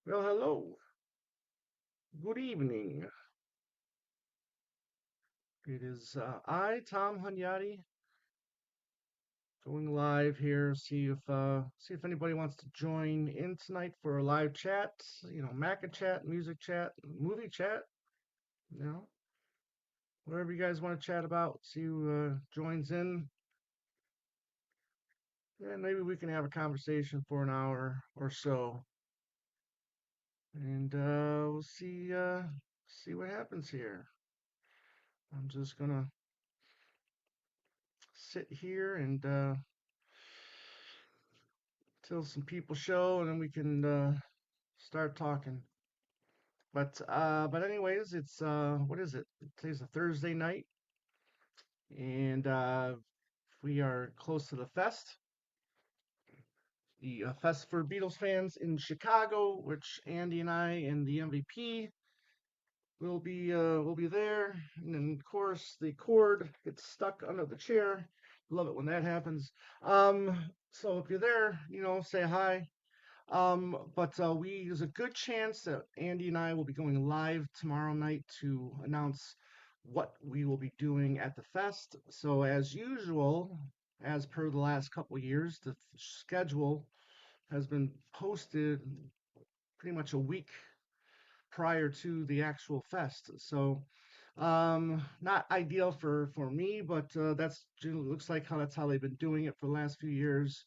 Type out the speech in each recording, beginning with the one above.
Well, hello. Good evening. It is Tom Hunyadi, going live here. See if anybody wants to join in tonight for a live chat. Maca chat, music chat, movie chat. You know, whatever you guys want to chat about. See who joins in, and maybe we can have a conversation for an hour or so, and we'll see what happens here. I'm just gonna sit here and till some people show, and then we can start talking. But anyways, it's what is it? Today's a Thursday night, and we are close to the fest for Beatles fans in Chicago, which Andy and I and the MVP will be there. And then of course the cord gets stuck under the chair. Love it when that happens. So if you're there, say hi. But there's a good chance that Andy and I will be going live tomorrow night to announce what we will be doing at the fest. So as usual, as per the last couple of years, the schedule has been posted pretty much a week prior to the actual fest. So not ideal for me, but that's looks like that's how they've been doing it for the last few years.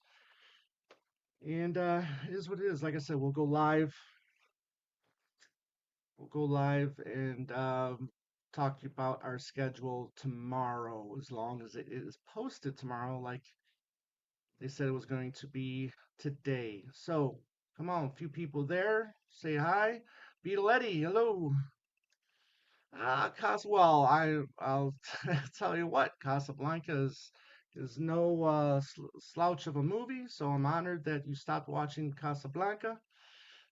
And it is what it is. Like I said, we'll go live and talk about our schedule tomorrow, as long as it is posted tomorrow, like they said it was going to be today. So, come on, a few people there. Say hi. Beetle Eddie, hello. Well, I'll tell you what, Casablanca is no slouch of a movie, so I'm honored that you stopped watching Casablanca.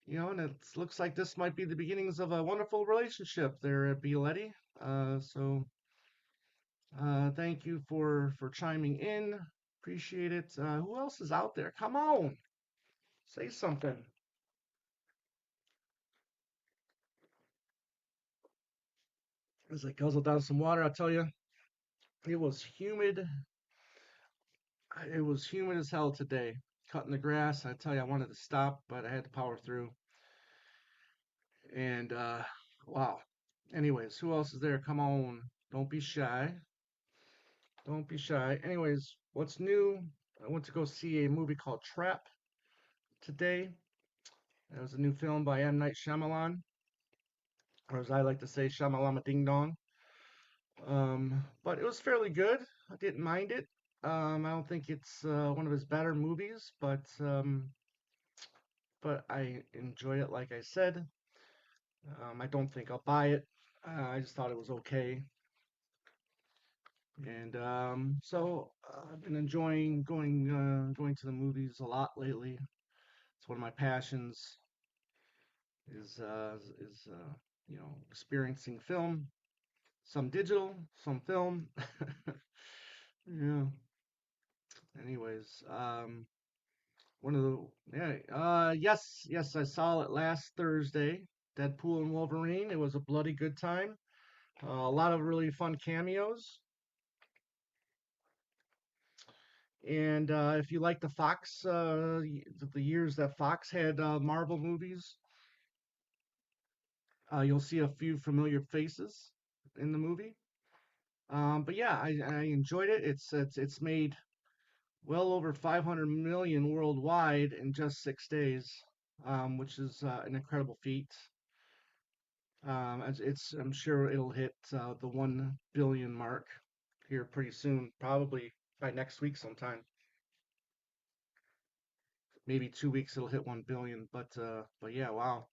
And it looks like this might be the beginnings of a wonderful relationship there at Bioletti. So thank you for chiming in. Appreciate it. Who else is out there? Come on, say something. As I guzzle down some water, I'll tell you, it was humid. It was humid as hell today. Cutting the grass, I tell you, I wanted to stop, but I had to power through. And wow. Anyways, who else is there? Come on, don't be shy. Don't be shy. Anyways, what's new? I went to go see a movie called Trap today. It was a new film by M. Night Shyamalan, or as I like to say, Shyamalama Ding Dong. But it was fairly good. I didn't mind it. I don't think it's one of his better movies, but I enjoyed it. Like I said, I don't think I'll buy it. I just thought it was okay, and I've been enjoying going to the movies a lot lately. It's one of my passions. Is experiencing film, some digital, some film. Yeah. Anyways, one of the yeah, yes, I saw it last Thursday. Deadpool and Wolverine. It was a bloody good time. A lot of really fun cameos. And if you like the Fox, the years that Fox had Marvel movies, you'll see a few familiar faces in the movie. But yeah, I enjoyed it. It's made well over 500 million worldwide in just 6 days, which is an incredible feat. I'm sure it'll hit the 1 billion mark here pretty soon, probably by next week sometime. Maybe 2 weeks it'll hit 1 billion. But yeah, wow.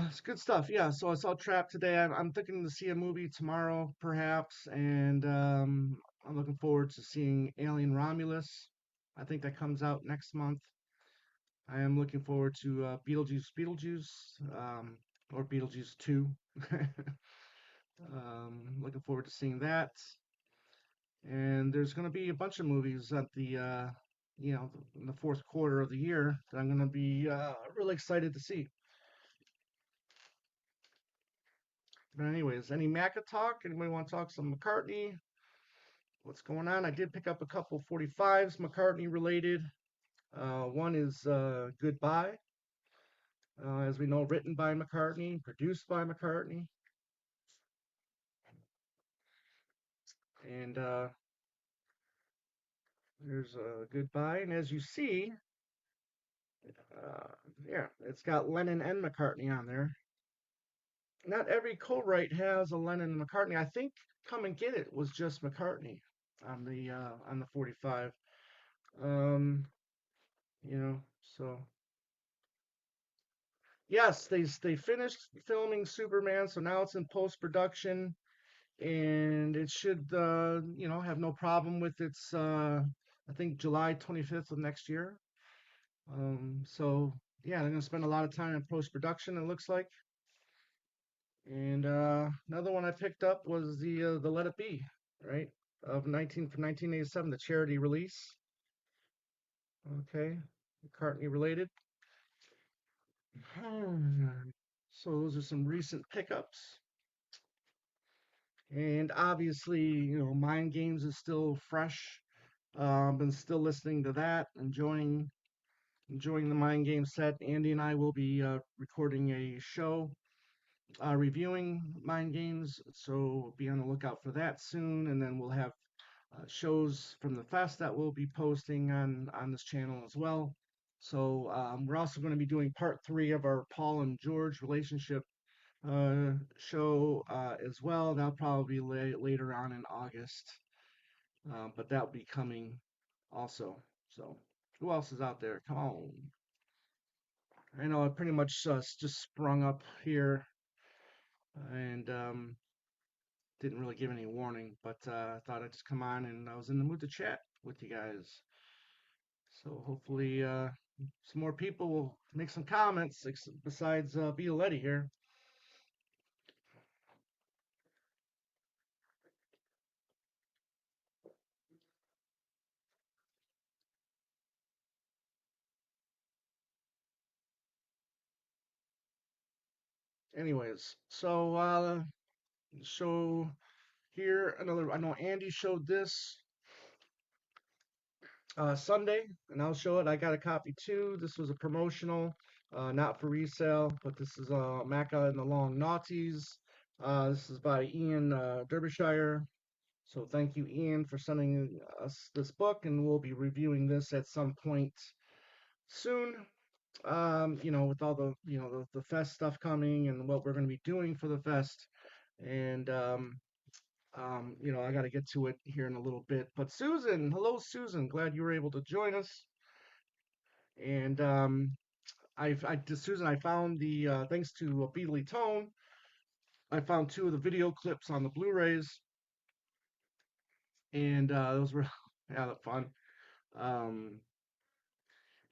It's good stuff. Yeah, so I saw Trap today. I'm thinking to see a movie tomorrow, perhaps, and I'm looking forward to seeing Alien Romulus. I think that comes out next month. I am looking forward to Beetlejuice, or Beetlejuice 2. Looking forward to seeing that. And there's going to be a bunch of movies at the in the fourth quarter of the year that I'm going to be really excited to see. But anyways, any Macca talk? Anybody want to talk some McCartney? What's going on? I did pick up a couple 45s McCartney related. One is Goodbye, as we know, written by McCartney, produced by McCartney, and there's Goodbye. And as you see, uh, yeah, it's got Lennon and McCartney on there. Not every co-write has a Lennon and McCartney. I think Come and Get It was just McCartney on the 45. Um, so yes, they finished filming Superman, so now it's in post-production, and it should have no problem with its I think July 25th of next year. So yeah, they're gonna spend a lot of time in post-production, it looks like. And another one I picked up was the Let It Be, right? From 1987, the charity release. Okay, McCartney related. So those are some recent pickups. And obviously, Mind Games is still fresh. Been still listening to that, enjoying the Mind Game set. Andy and I will be recording a show reviewing Mind Games, so be on the lookout for that soon. And then we'll have shows from the fest that we'll be posting on this channel as well. So we're also going to be doing part 3 of our Paul and George relationship show as well. That'll probably be later on in August, but that'll be coming also. So who else is out there? Come on. I know I pretty much just sprung up here and didn't really give any warning, but I thought I'd just come on and I was in the mood to chat with you guys. So hopefully some more people will make some comments besides Violetti here. Anyways, so show here another. I know Andy showed this Sunday, and I'll show it. I got a copy too. This was a promotional, not for resale, but this is Macca and the Long Naughties. This is by Ian Derbyshire. So thank you, Ian, for sending us this book, and we'll be reviewing this at some point soon. With all the the fest stuff coming and what we're going to be doing for the fest, and I got to get to it here in a little bit. But Susan, hello, Susan. Glad you were able to join us. And Susan, I found the thanks to Beatley Tone, I found 2 of the video clips on the Blu-rays, and those were yeah, fun. Um,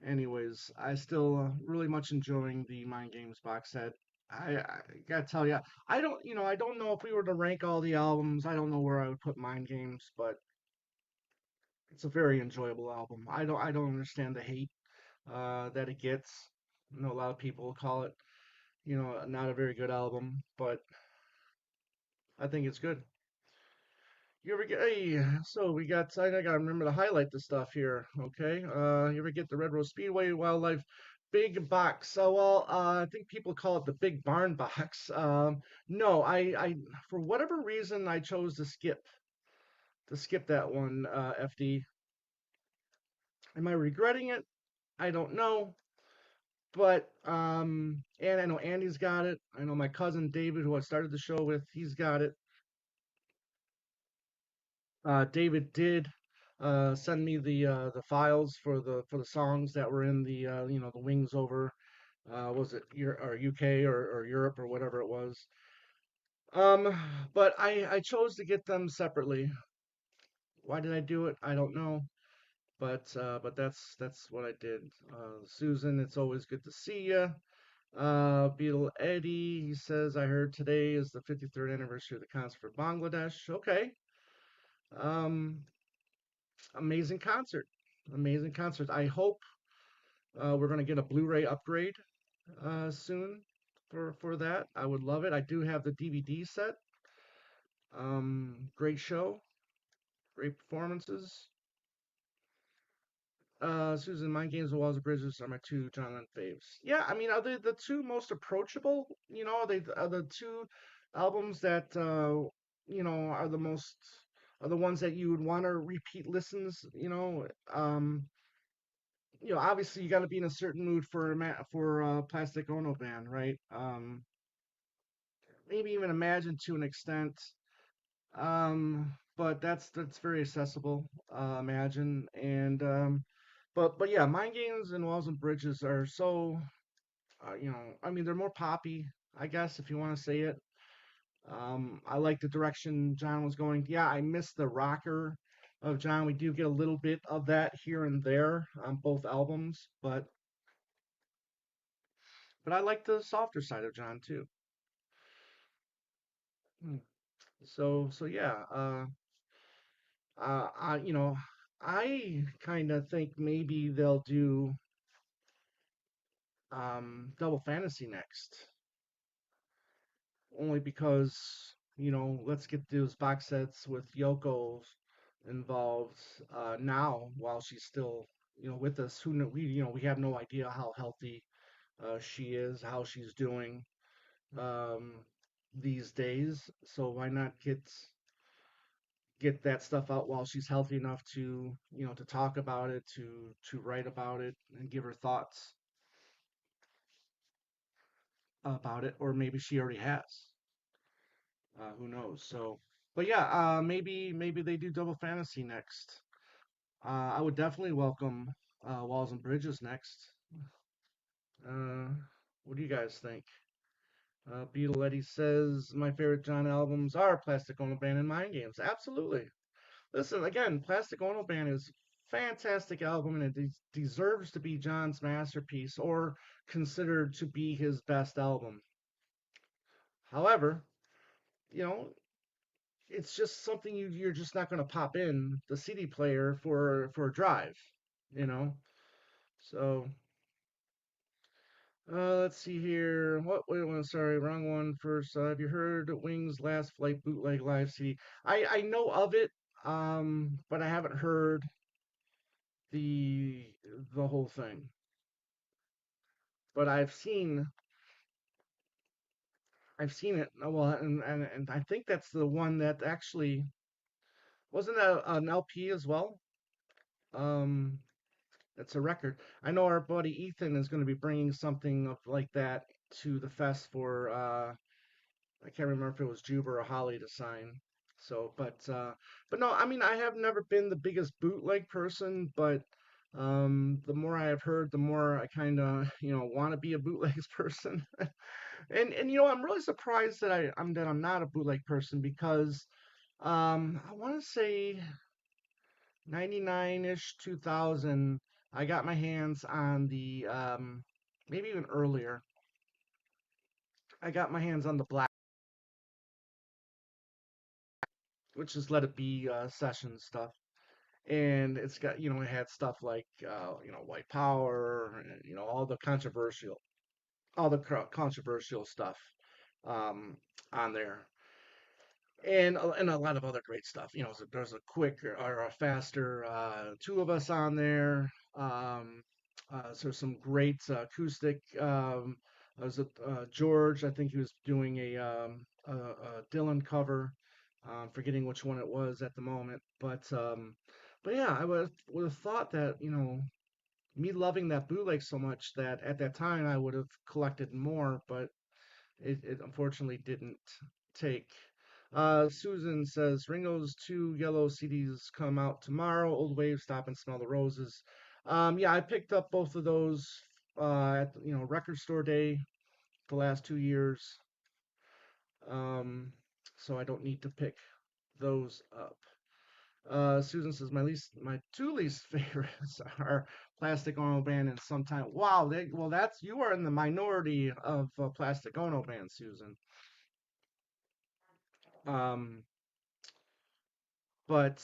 Anyways, I still really much enjoying the Mind Games box set. I gotta tell you, I don't know if we were to rank all the albums, I don't know where I would put Mind Games, but it's a very enjoyable album. I don't understand the hate that it gets. I know a lot of people call it, not a very good album, but I think it's good. You ever get, hey, so I gotta remember to highlight the stuff here, okay? You ever get the Red Rose Speedway Wildlife Big Box? So, well, I think people call it the Big Barn Box. No, for whatever reason, I chose to skip that one, FD. Am I regretting it? I don't know. But and I know Andy's got it. I know my cousin David, who I started the show with, he's got it. David did send me the files for the songs that were in the Wings Over, was it UK or Europe or whatever it was. Um, but I chose to get them separately. Why did I do it? I don't know. But that's what I did. Susan, it's always good to see you. Beetle Eddie, he says, I heard today is the 53rd anniversary of the concert for Bangladesh. Okay. Um, Amazing concert. amazing concerts. I hope we're gonna get a Blu-ray upgrade soon for that. I would love it. I do have the DVD set. Great show, great performances. Susan, Mind Games and Walls and Bridges are my two John Lennon faves. Yeah, I mean, are they the two most approachable? Are they are the two albums that are the most are the ones that you would want to repeat listens? Obviously you got to be in a certain mood for Plastic Ono Band, right? Maybe even Imagine to an extent. But that's very accessible, Imagine, and but yeah, Mind Games and Walls and Bridges are so, I mean, they're more poppy, I guess, if you want to say it. I like the direction John was going. Yeah, I miss the rocker of John. We do get a little bit of that here and there on both albums, but I like the softer side of John too. Hmm. So yeah, uh, I you know I kind of think maybe they'll do Double Fantasy next, only because let's get those box sets with Yoko involved now while she's still with us. Who know we have no idea how healthy she is, how she's doing um, these days. So why not get that stuff out while she's healthy enough to to talk about it, to write about it, and give her thoughts about it, or maybe she already has. Who knows? So, but yeah, maybe they do Double Fantasy next. I would definitely welcome Walls and Bridges next. Uh, what do you guys think? Beetle Eddie says my favorite John albums are Plastic Ono Band and Mind Games. Absolutely. Listen again, Plastic Ono Band is fantastic album and it deserves to be John's masterpiece or considered to be his best album. However, you know, it's just something you're just not going to pop in the CD player for a drive, you know. So let's see here. Wait one. Sorry, wrong one. First, have you heard Wings Last Flight bootleg live CD? I know of it, but I haven't heard the the whole thing. But I've seen it. Well, and I think that's the one that actually wasn't that an LP as well. Um, It's a record. I know our buddy Ethan is going to be bringing something of like that to the fest for I can't remember if it was Juba or Holly to sign. So, but no, I mean I have never been the biggest bootleg person, but the more I have heard, the more I kind of want to be a bootlegs person. And I'm really surprised that I'm not a bootleg person because I want to say 99-ish, 2000, I got my hands on the maybe even earlier. I got my hands on the Black, which is Let It Be session stuff. And it's got, it had stuff like White Power, and, all the controversial stuff um on there. And a lot of other great stuff. There's a quick or a faster two of us on there. So some great acoustic. Was it George? I think he was doing a Dylan cover. Forgetting which one it was at the moment, but yeah, I would have thought that me loving that bootleg so much that at that time I would have collected more, but it unfortunately didn't take. Susan says Ringo's two yellow CDs come out tomorrow. Old Wave, Stop and Smell the Roses. Yeah, I picked up both of those at record store day the last 2 years. Um, so I don't need to pick those up. Susan says my two least favorites are Plastic Ono Band and Sometime. Wow, that's you are in the minority of Plastic Ono Band, Susan. Um, But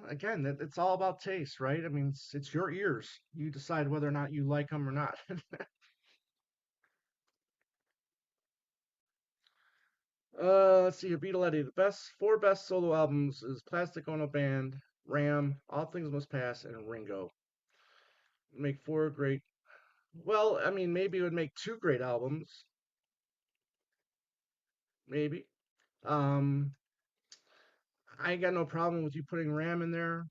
again, it's all about taste, right? I mean, it's your ears. You decide whether or not you like them or not. Let's see, Beatleetti. The best solo albums is Plastic Ono Band, Ram, All Things Must Pass, and Ringo. Make four great. Well, I mean, maybe it would make two great albums. Maybe. Um, I ain't got no problem with you putting Ram in there.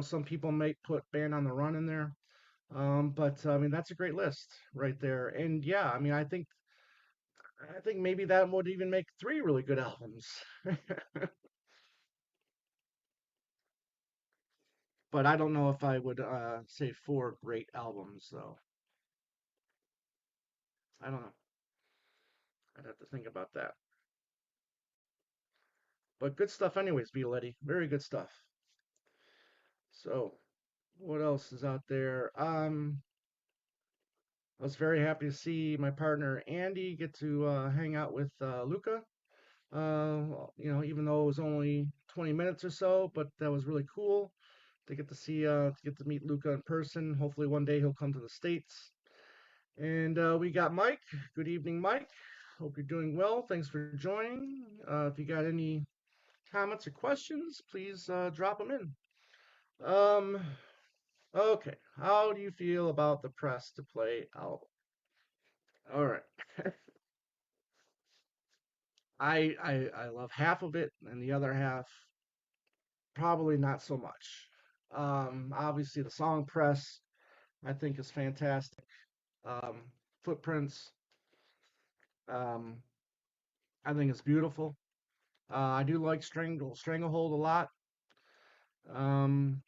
Some people might put Band on the Run in there. But I mean, that's a great list right there. And yeah, I mean, I think maybe that would even make three really good albums. But I don't know if I would say four great albums, though. I don't know. I'd have to think about that. But good stuff, anyways, Violetti. Very good stuff. So, what else is out there? I was very happy to see my partner Andy get to hang out with Luca. Even though it was only 20 minutes or so, but that was really cool to get to meet Luca in person. Hopefully one day he'll come to the States. And we got Mike. Good evening, Mike. Hope you're doing well. Thanks for joining. If you got any comments or questions, please drop them in. Um, okay. How do you feel about the press to play album? All right. I love half of it, and the other half probably not so much. Obviously, the song press I think is fantastic. Um, Footprints, um, I think it's beautiful. I do like Stranglehold a lot. Um,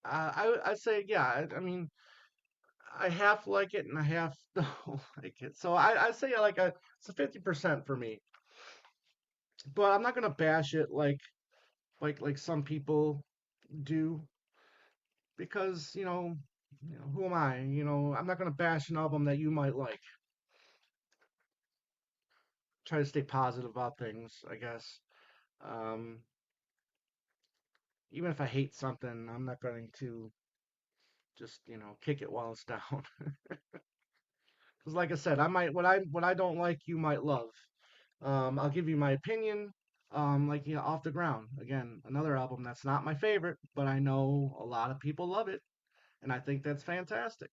I'd say yeah. I mean, I half like it and I half don't like it. So I say it's a 50% for me. But I'm not gonna bash it like some people do because who am I? I'm not gonna bash an album that you might like. Try to stay positive about things, I guess. Um, Even if I hate something, I'm not going to just kick it while it's down. Because like I said, I might what I don't like, you might love. I'll give you my opinion. Like Off the Ground. Again, another album that's not my favorite, but I know a lot of people love it, and I think that's fantastic.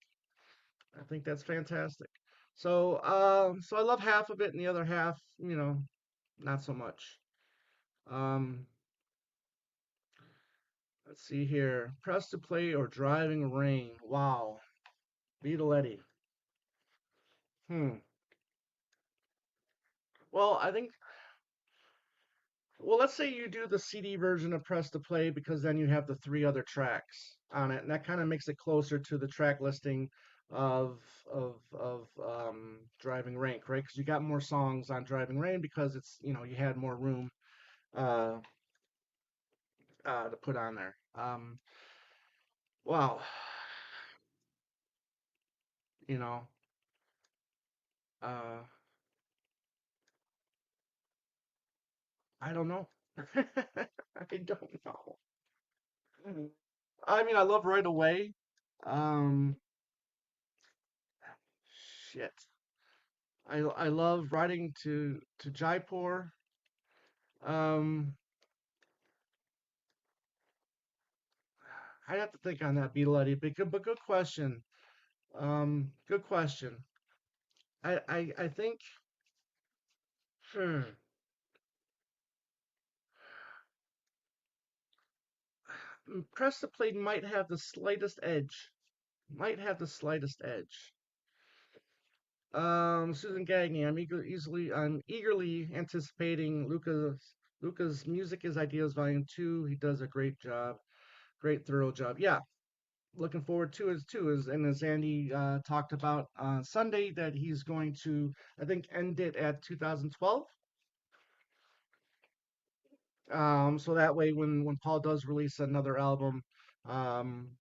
I think that's fantastic. So I love half of it, and the other half, not so much. Um, let's see here. Press to play or driving rain. Wow. Beatleetti. Hmm. Well, I think. Well, let's say you do the CD version of Press to Play because then you have the three other tracks on it, and that kind of makes it closer to the track listing of of Driving Rain, right? Because you got more songs on Driving Rain because it's you had more room uh, to put on there. Wow, you know, uh, I don't know. I don't know. I mean, I love Right Away. Um, Shit. I love riding to Jaipur. Um, I'd have to think on that, Beatletti. But good question. Good question. I think hmm, Press the Play might have the slightest edge. Might have the slightest edge. Susan Gagné. I'm eagerly anticipating Luca's Music is Ideas Volume 2. He does a great job. Great thorough job. Yeah, looking forward to it too. And as Andy talked about on Sunday, that he's going to, I think, end it at 2012. So that way, when Paul does release another album, um,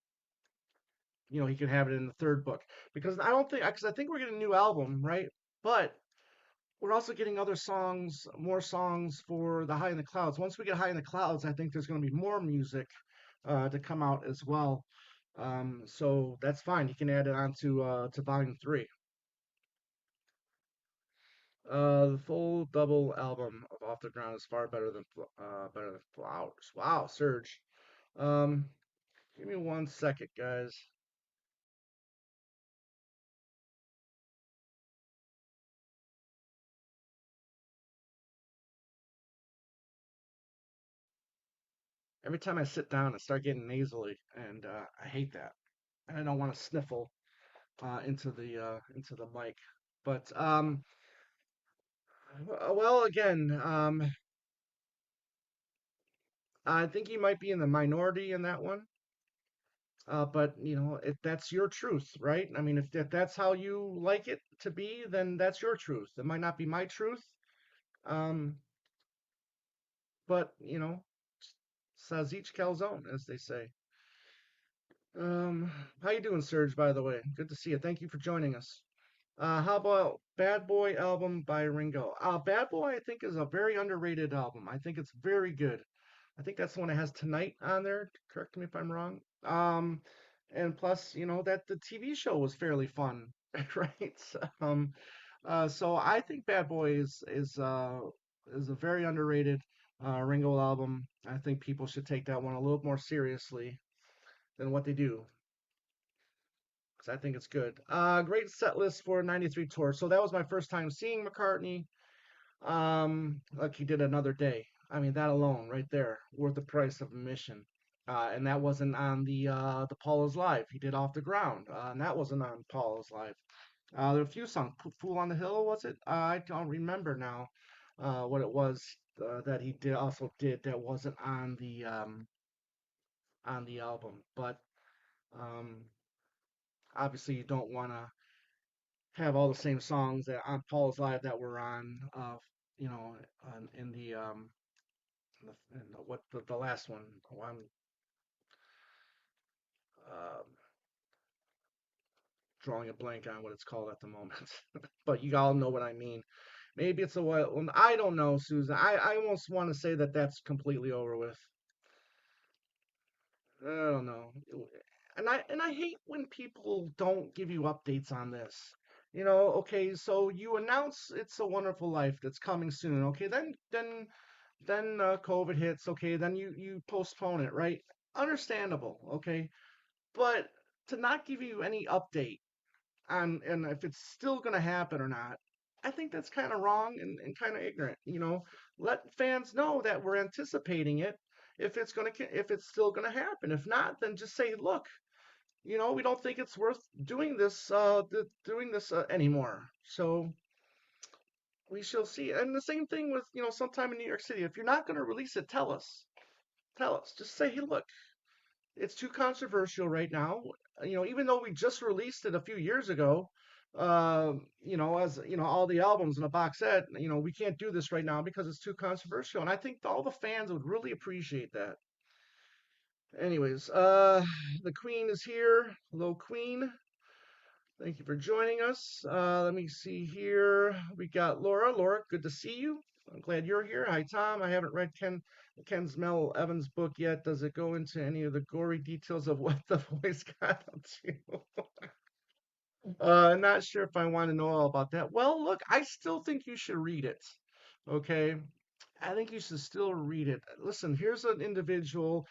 he can have it in the third book. Because I don't think, because I think we're getting a new album, right? But we're also getting other songs, more songs for the High in the Clouds. Once we get High in the Clouds, I think there's going to be more music to come out as well. So that's fine. You can add it on to Volume 3. The full double album of Off the Ground is far better than Flowers. Wow, Surge. Um, Give me 1 second, guys. Every time I sit down, I start getting nasally, and I hate that. And I don't want to sniffle into the mic. But well, again, I think you might be in the minority in that one. But if that's your truth, right? I mean, if that's how you like it to be, then that's your truth. It might not be my truth. Um, but says each calzone, as they say. How you doing, Serge? By the way, good to see you. Thank you for joining us. How about Bad Boy album by Ringo? Bad Boy, I think, is a very underrated album. I think it's very good. I think that's the one that has Tonight on there. Correct me if I'm wrong. And plus, that the TV show was fairly fun, right? So I think Bad Boy is a very underrated Ringo album. I think people should take that one a little more seriously than what they do, because I think it's good. Great set list for '93 tour. So that was my first time seeing McCartney. Like he did Another Day. I mean, that alone, right there, worth the price of admission. And that wasn't on the Paula's Live. He did Off the Ground, and that wasn't on Paula's Live. There were a few songs. Fool on the Hill, was it? I don't remember now what it was that he did that wasn't on the album. But um, obviously, you don't want to have all the same songs that on Paul's Live that were on, you know, in the last one. Oh, I'm um, drawing a blank on what it's called at the moment, but you all know what I mean. Maybe it's a while. I don't know, Susan. I almost want to say that that's completely over with. I don't know. And I hate when people don't give you updates on this. Okay, so you announce It's a Wonderful Life that's coming soon. Okay, then COVID hits. Okay, then you postpone it, right? Understandable. Okay, but to not give you any update on and if it's still gonna happen or not, I think that's kind of wrong and kind of ignorant. Let fans know that we're anticipating it. If it's still gonna happen. If not, then just say, look, we don't think it's worth doing this anymore. So we shall see. And the same thing with, sometime in New York City. If you're not going to release it, tell us. Tell us. Just say, hey, look, it's too controversial right now. Even though we just released it a few years ago, as all the albums in a box set, we can't do this right now because it's too controversial. And I think all the fans would really appreciate that. Anyways, the Queen is here. Hello, Queen. Thank you for joining us. Let me see here. We got Laura. Laura, good to see you. I'm glad you're here. Hi, Tom. I haven't read Ken's Mel Evans book yet. Does it go into any of the gory details of what the voice got up to? Not sure if I want to know all about that. Well, look, I still think you should read it. Okay. I think you should still read it. Listen, here's an individual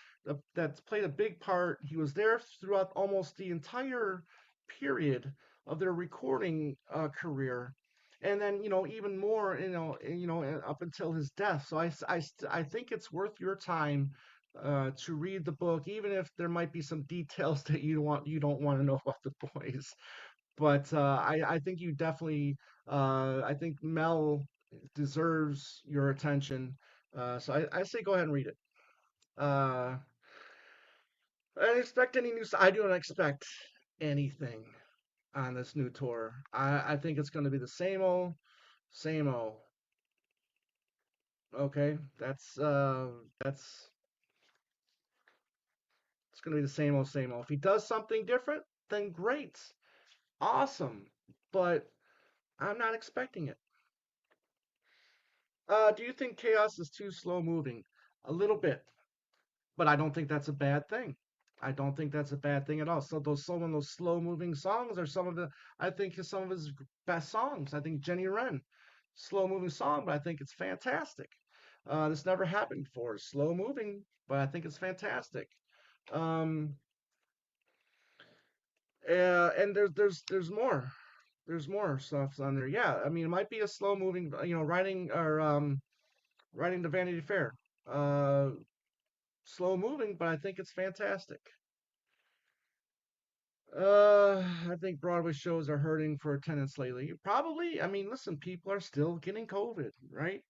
that's played a big part. He was there throughout almost the entire period of their recording career, and then even more, up until his death. So I think it's worth your time to read the book, even if there might be some details that you don't want to know about the boys. But I think you definitely, I think Mel deserves your attention. So I say go ahead and read it. Uh, I don't expect any news. I don't expect anything on this new tour. I think it's going to be the same old, same old. Okay, that's it's going to be the same old, same old. If he does something different, then great, awesome. But I'm not expecting it. Do you think chaos is too slow moving? A little bit, but I don't think that's a bad thing. I don't think that's a bad thing at all. So those some of those slow moving songs are some of the I think is some of his best songs. I think Jenny Wren, slow moving song, but I think it's fantastic. This never happened before. Slow moving, but I think it's fantastic. Um, and there's more. There's more stuff on there. Yeah, I mean it might be a slow moving, writing or writing the Vanity Fair. Uh, Slow moving, but I think it's fantastic. I think Broadway shows are hurting for attendance lately. Probably. I mean, listen, people are still getting COVID, right?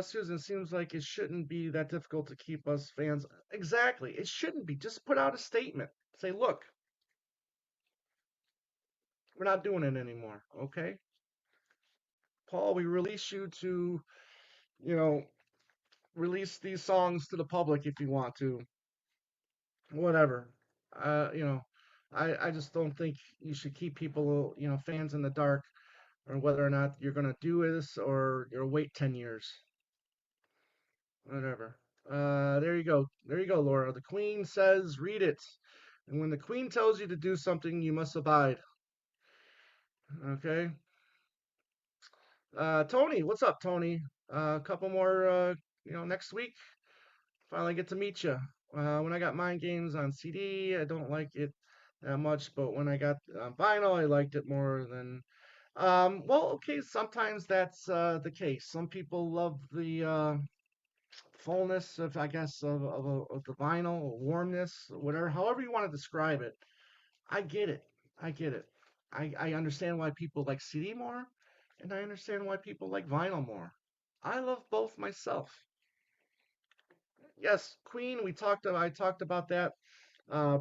Susan, seems like it shouldn't be that difficult to keep us fans. Exactly. It shouldn't be. Just put out a statement. Say, look, we're not doing it anymore. Okay? Paul, we release you to, you know, release these songs to the public if you want to. Whatever. Uh, you know, I just don't think you should keep people, fans in the dark or whether or not you're going to do this or you'll wait 10 years. Whatever. There you go. There you go, Laura. The Queen says, read it. And when the Queen tells you to do something, you must abide. Okay. Tony, what's up, Tony? A couple more, next week. Finally get to meet you. When I got Mind Games on CD, I don't like it that much, but when I got vinyl, I liked it more than. Well, okay, sometimes that's the case. Some people love the fullness of, I guess, of the vinyl, warmness, whatever, however you want to describe it. I get it. I get it. I understand why people like CD more, and I understand why people like vinyl more. I love both myself. Yes, Queen. I talked about that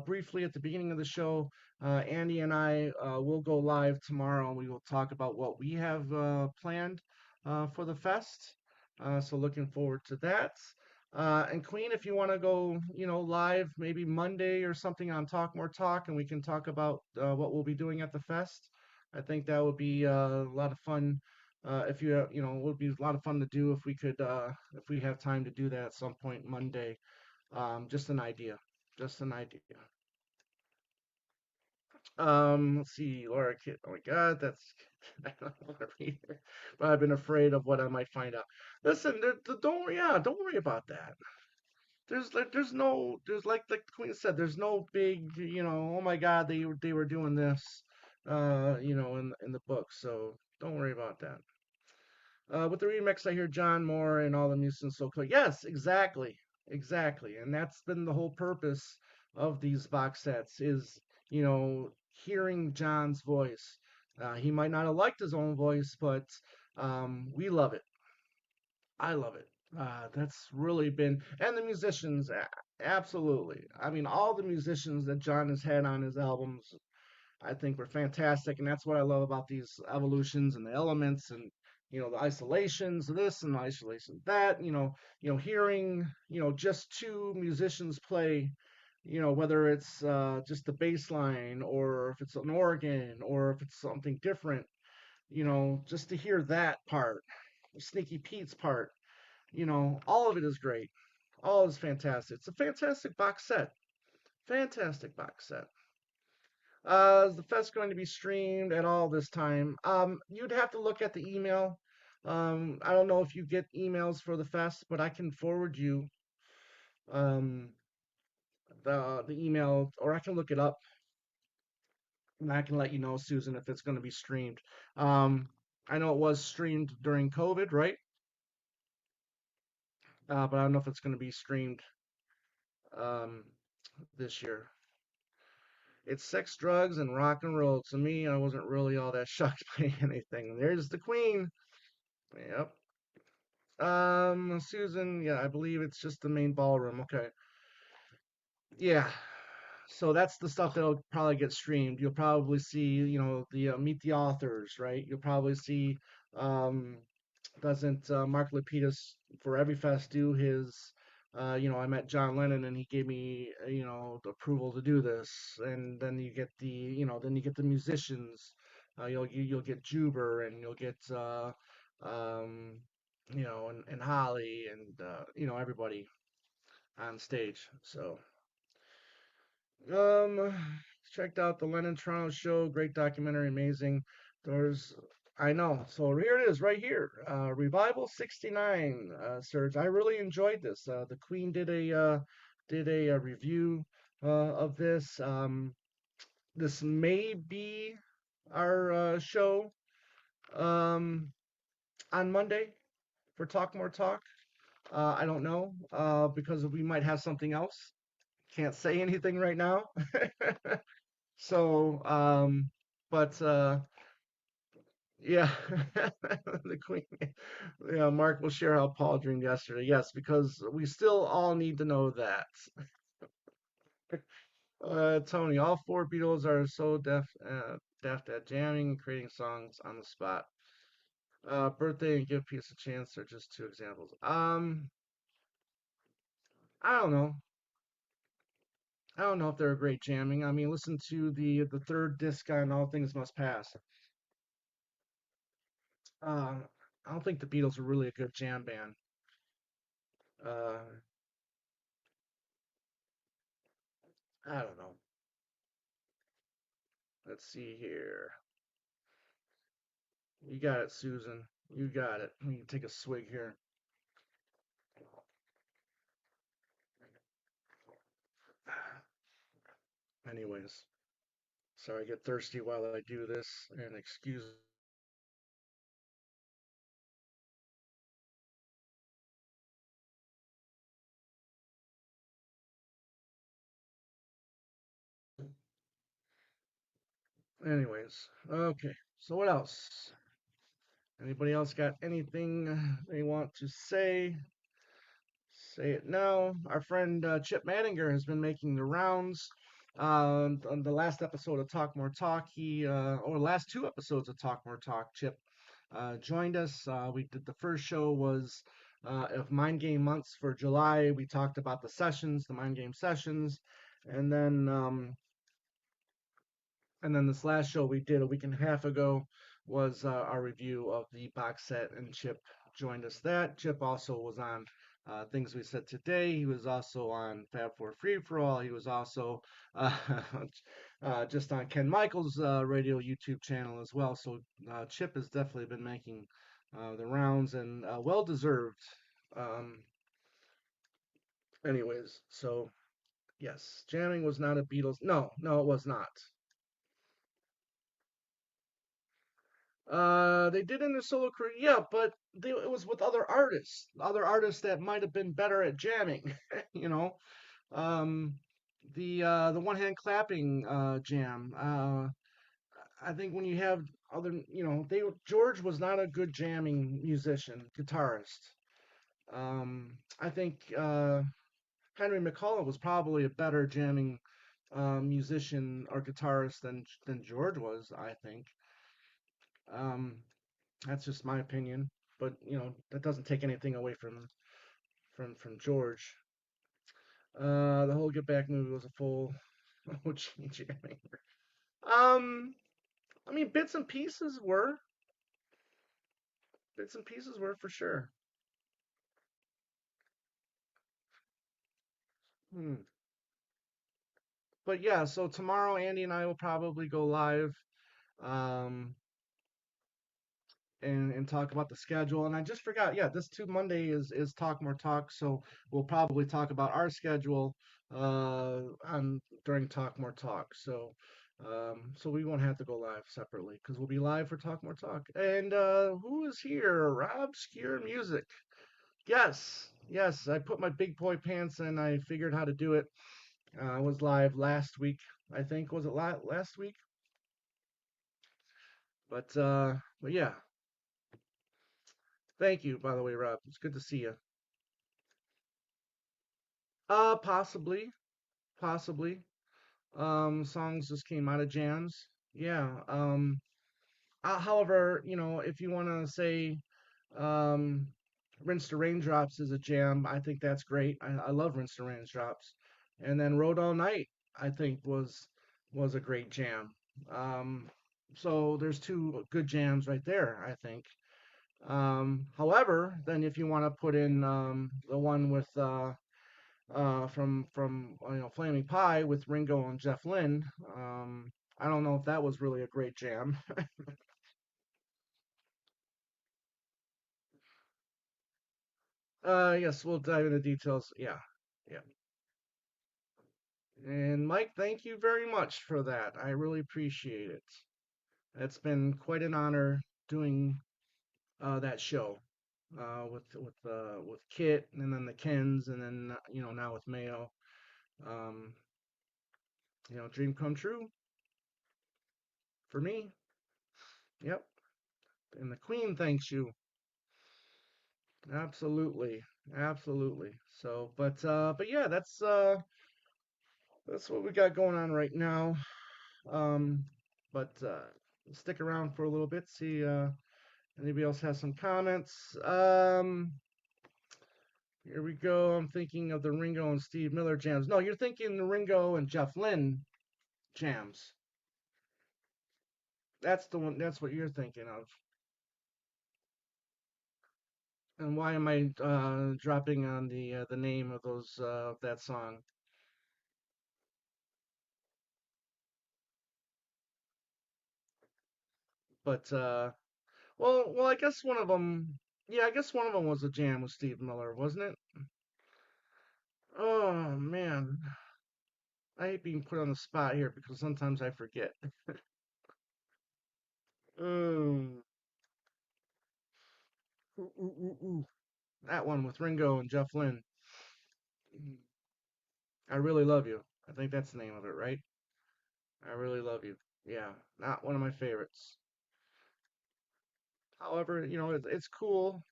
briefly at the beginning of the show. Andy and I will go live tomorrow and we will talk about what we have planned for the fest. So looking forward to that. And Queen, if you want to go, live maybe Monday or something on Talk More Talk, and we can talk about what we'll be doing at the fest. I think that would be a lot of fun. If you, it would be a lot of fun to do if we could, if we have time to do that at some point Monday. Just an idea. Just an idea. Let's see, Laura Kid. Oh my God, that's I don't want to read it, but I've been afraid of what I might find out. Listen, don't worry, yeah, don't worry about that. There's like the Queen said, there's no big, oh my God, they were doing this, in the book. So don't worry about that. With the remix, I hear John Moore and all the musicians so clear. Yes, exactly, exactly, and that's been the whole purpose of these box sets is hearing John's voice. He might not have liked his own voice, but we love it. I love it. That's really been, and the musicians, absolutely. I mean, all the musicians that John has had on his albums I think were fantastic, and that's what I love about these evolutions and the elements and the isolations of this and the isolations of that. Hearing just two musicians play, whether it's just the bass line or if it's an organ or if it's something different. Just to hear that part, Sneaky Pete's part. All of it is great. All is fantastic. It's a fantastic box set. Fantastic box set. Is the fest going to be streamed at all this time? You'd have to look at the email. I don't know if you get emails for the fest, but I can forward you um, the email, or I can look it up and I can let you know, Susan, if it's going to be streamed. Um, I know it was streamed during COVID, right? But I don't know if it's going to be streamed um, this year. It's sex, drugs, and rock and roll. To me, I wasn't really all that shocked by anything. There's the Queen. Yep. Susan, yeah, I believe it's just the main ballroom. Okay. Yeah. So that's the stuff that'll probably get streamed. You'll probably see, the meet the authors, right? You'll probably see, um, doesn't Mark Lapidus for every fest do his, I met John Lennon and he gave me, the approval to do this, and then you get the musicians. You'll get Juber and you'll get um, and Holly and everybody on stage. So um, checked out the Lennon Toronto show. Great documentary, amazing. There's, I know. So here it is, right here. Revival '69, Serge. I really enjoyed this. The Queen did a review of this. This may be our show um, on Monday for Talk More Talk. I don't know because we might have something else. Can't say anything right now. So, but yeah, the Queen. Yeah, Mark will share how Paul dreamed yesterday. Yes, because we still all need to know that. Tony, all four Beatles are so deft at jamming and creating songs on the spot. Birthday and Give Peace a Chance are just two examples. I don't know. I don't know if they're great jamming. I mean, listen to the third disc on All Things Must Pass. I don't think the Beatles are really a good jam band. Uh, I don't know. Let's see here. You got it, Susan. You got it. Let me take a swig here. Anyways, sorry I get thirsty while I do this, and excuse. Anyways, okay. So what else? Anybody else got anything they want to say? Say it now. Our friend Chip Madinger has been making the rounds. On the last episode of Talk More Talk, or last two episodes of Talk More Talk, Chip joined us. We did the first show was of Mind Game Months for July. We talked about the sessions, the Mind Game sessions, and then this last show we did a week and a half ago was our review of the box set, and Chip joined us. That Chip also was on things we said today. He was also on Fab Four Free for All. He was also just on Ken Michaels' radio YouTube channel as well. So Chip has definitely been making the rounds and well deserved. Um, anyways, so yes, jamming was not a Beatles. No, no, it was not. They did in their solo career, yeah, but it was with other artists that might have been better at jamming. you know, um, the one hand clapping jam. I think when you have other, George was not a good jamming musician, guitarist. I think Henry McCullough was probably a better jamming musician or guitarist than George was. I think. Um, That's just my opinion, but that doesn't take anything away from George. The whole Get Back movie was a full OG jamming. Um, I mean, bits and pieces were for sure. Hmm. But yeah, so tomorrow Andy and I will probably go live. Um, and talk about the schedule. And I just forgot, yeah, this two Monday is Talk More Talk, so we'll probably talk about our schedule on during Talk More Talk. So we won't have to go live separately because we'll be live for Talk More Talk. And who is here? Rob Obscure Music. Yes, yes, I put my big boy pants and I figured how to do it. I was live last week, I think. Was it last week? But yeah, thank you, by the way, Rob. It's good to see you. Possibly, possibly. Songs just came out of jams. Yeah. However, if you want to say, um, Rinse the Raindrops is a jam, I think that's great. I love Rinse the Raindrops. And then Road All Night, I think was a great jam. Um, So there's two good jams right there, I think. However, then if you want to put in the one with from Flaming Pie with Ringo and Jeff Lynne, I don't know if that was really a great jam. Yes, we'll dive into details. Yeah, yeah. And Mike, thank you very much for that. I really appreciate it. It's been quite an honor doing that show with Kit and then the Kens and then now with Mayo. Um, dream come true for me. Yep. And the Queen thanks you. Absolutely. Absolutely. So, but yeah, that's what we got going on right now. Um, but stick around for a little bit, see anybody else has some comments. Here we go. I'm thinking of the Ringo and Steve Miller jams. No, you're thinking the Ringo and Jeff Lynne jams. That's the one. That's what you're thinking of. And why am I dropping on the name of those of that song? But well, I guess one of them. Yeah, I guess one of them was a jam with Steve Miller, wasn't it? Oh man, I hate being put on the spot here because sometimes I forget. Um, ooh. That one with Ringo and Jeff Lynne. I really love you. I think that's the name of it, right? I really love you. Yeah, not one of my favorites. However, it's cool.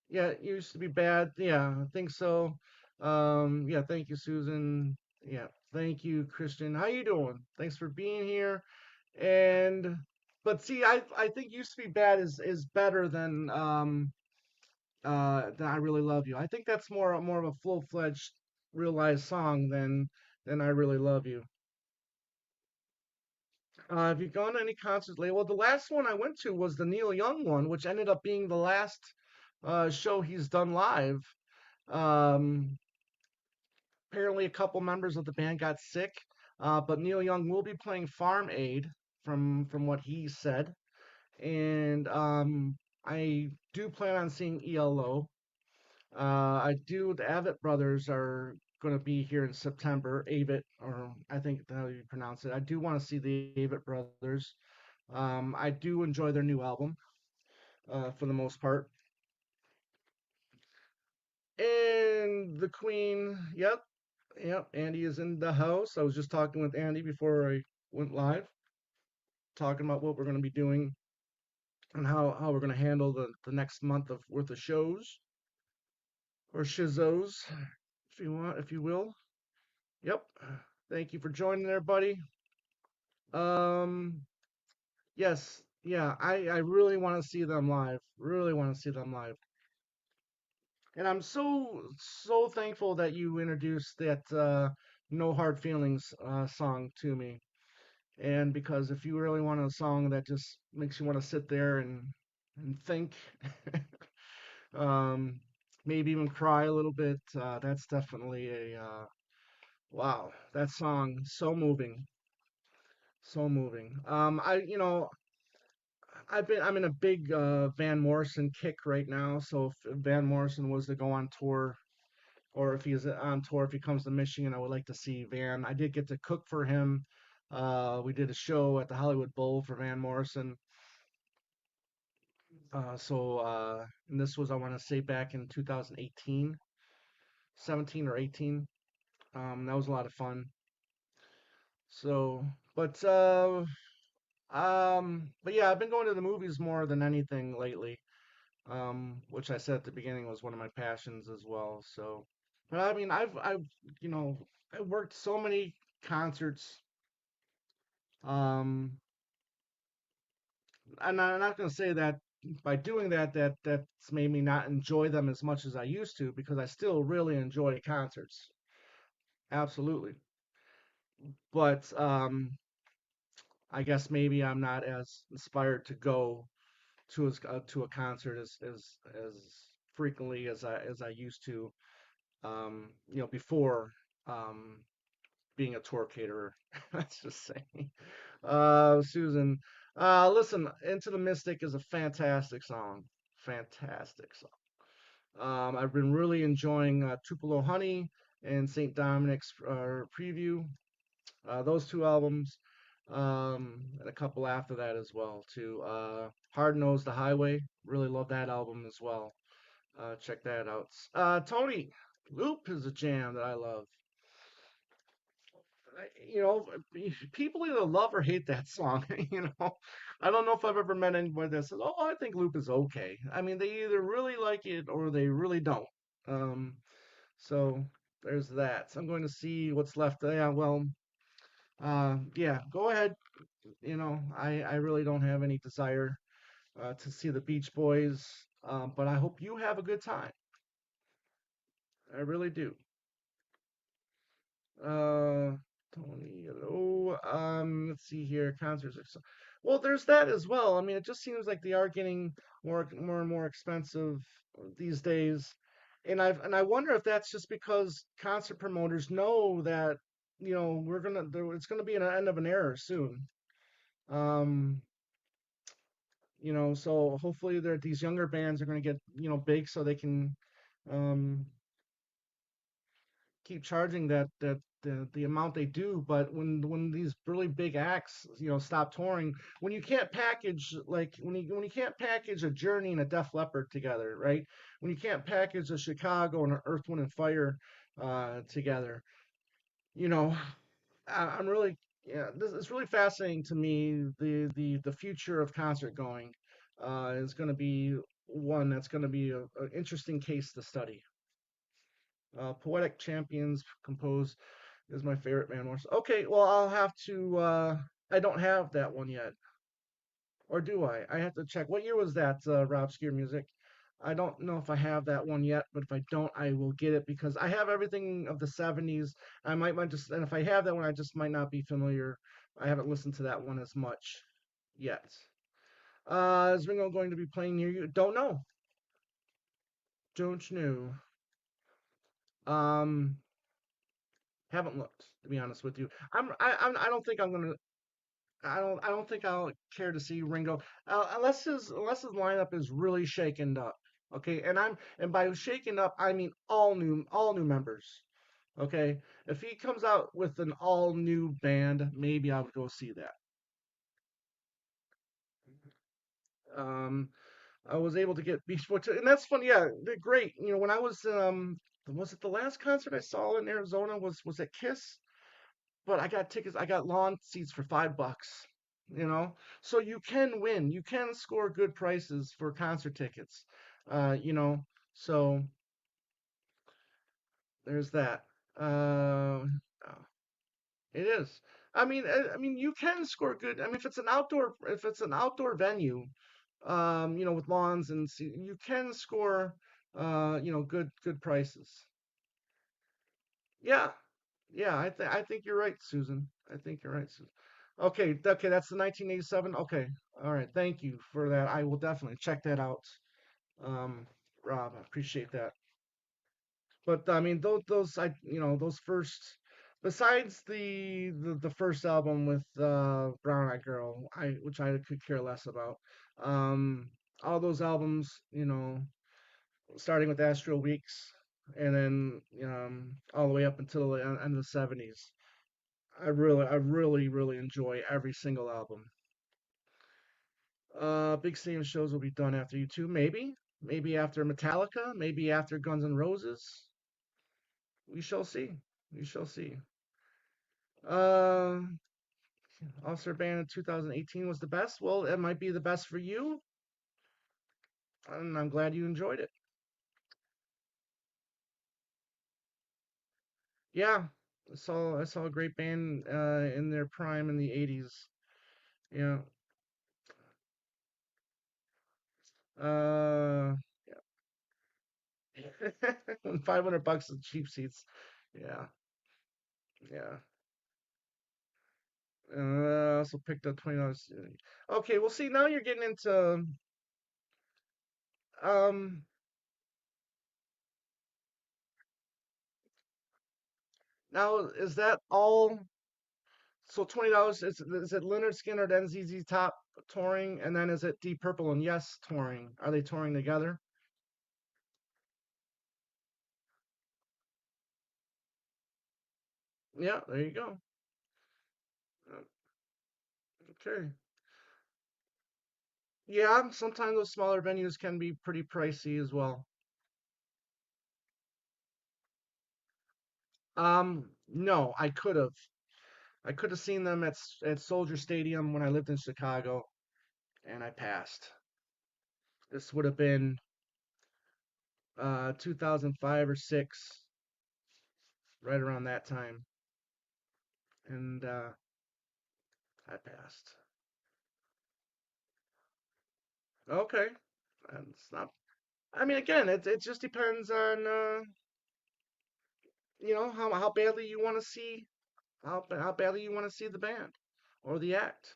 Yeah, it used to be bad. Yeah, I think so. Yeah, thank you, Susan. Yeah, thank you, Christian. How you doing? Thanks for being here. And but see, I think used to be bad is better than I really love you. I think that's more of a full-fledged realized song than I really love you. Have you gone to any concerts lately? Well, the last one I went to was the Neil Young one, which ended up being the last show he's done live. Um, Apparently, a couple members of the band got sick, but Neil Young will be playing Farm Aid from what he said, and I do plan on seeing ELO. I do. The Avett brothers are going to be here in September. Avett, or I think that's how you pronounce it. I do want to see the Avett brothers. I do enjoy their new album for the most part. And the Queen, yep, yep. Andy is in the house. I was just talking with Andy before I went live, talking about what we're going to be doing and how we're going to handle the next month of worth of shows or shizzos, if you want, if you will. Yep. Thank you for joining there, buddy. Um, yes, yeah, I really want to see them live. Really want to see them live. And I'm so thankful that you introduced that No Hard Feelings song to me. And because if you really want a song that just makes you want to sit there and think, um, maybe even cry a little bit, that's definitely a wow. That song so moving, so moving. I'm in a big Van Morrison kick right now. So if Van Morrison was to go on tour, or if he's on tour, if he comes to Michigan, I would like to see Van. I did get to cook for him. We did a show at the Hollywood Bowl for Van Morrison. And this was, I want to say, back in 2018, 17 or 18. That was a lot of fun. So, but yeah, I've been going to the movies more than anything lately. Which I said at the beginning was one of my passions as well. So, but I mean, you know, I worked so many concerts. Um, and I'm not going to say that by doing that's made me not enjoy them as much as I used to because I still really enjoy concerts. Absolutely. But I guess maybe I'm not as inspired to go to a concert as frequently as I used to, before um, being a tour caterer. Let's just say. Susan, listen, Into the Mystic is a fantastic song. Fantastic song. I've been really enjoying Tupelo Honey and St. Dominic's Preview. Those two albums, and a couple after that as well too. Hard Nosed the Highway, really love that album as well. Check that out. Tony, Loop is a jam that I love. You know, people either love or hate that song. You know, I don't know if I've ever met anybody that says, "Oh, I think Loop is okay." I mean, they either really like it or they really don't. Um, so there's that. So I'm going to see what's left. Yeah, well, yeah, go ahead. You know, I really don't have any desire to see the Beach Boys, but I hope you have a good time. I really do. Uh, Tony, hello. Let's see here. Concerts are well. There's that as well. I mean, it just seems like they are getting more and more expensive these days, and I wonder if that's just because concert promoters know that it's gonna be an end of an era soon. Um, so hopefully these younger bands are gonna get big so they can um keep charging the amount they do. But when these really big acts stop touring, when you can't package like when you can't package a Journey and a Def Leppard together, right? When you can't package a Chicago and an Earth, Wind and Fire together, you know, I'm really this is really fascinating to me. The future of concert going is going to be one that's going to be an interesting case to study. Poetic Champions compose is my favorite Van Morrison. Okay, well I'll have to. I don't have that one yet, or do I? I have to check. What year was that? Rob Skier Music. I don't know if I have that one yet, but if I don't, I will get it because I have everything of the '70s. I might just, and if I have that one, I just might not be familiar. I haven't listened to that one as much yet. Is Ringo going to be playing near you? Don't know. Don't know. Um, haven't looked to be honest with you. I don't think I'm gonna I don't think I'll care to see Ringo unless his lineup is really shaken up. Okay, and by shaken up I mean all new members. Okay, if he comes out with an all new band, maybe I would go see that. Um, I was able to get Beach Boy, and that's funny. Yeah, they're great. You know, when I was it the last concert I saw in Arizona was at Kiss? But I got tickets. I got lawn seats for $5. So you can win. You can score good prices for concert tickets. Uh, you know, so there's that. Oh, it is. I mean, you can score good. I mean, if it's an outdoor venue, with lawns you can score, good prices. Yeah, yeah, I think you're right, Susan. I think you're right, Susan. Okay, that's the 1987. Okay, all right. Thank you for that. I will definitely check that out. Um, Rob, I appreciate that. But I mean, those first, besides the first album with Brown Eyed Girl, which I could care less about. Um, all those albums, starting with Astral Weeks, and then all the way up until the end of the '70s. I really, really enjoy every single album. Big stadium shows will be done after you too, maybe. Maybe after Metallica, maybe after Guns N' Roses. We shall see. We shall see. Uh, All-Star Band in 2018 was the best. Well, it might be the best for you, and I'm glad you enjoyed it. Yeah, I saw a great band in their prime in the '80s. Yeah. Uh, $500 is cheap seats. Yeah, yeah. So picked up $20. Okay, well, see, now you're getting into um. Now is that all? So $20 is it Leonard Skinner then ZZ Top touring, and then is it Deep Purple and Yes touring? Are they touring together? Yeah, there you go. Uh, Okay. Yeah, sometimes those smaller venues can be pretty pricey as well. No, I could have. I could have seen them at Soldier Stadium when I lived in Chicago, and I passed. This would have been 2005 or 6, right around that time, and I passed. Okay, and it's not. I mean, again, it just depends on how badly you want to see how badly you want to see the band or the act.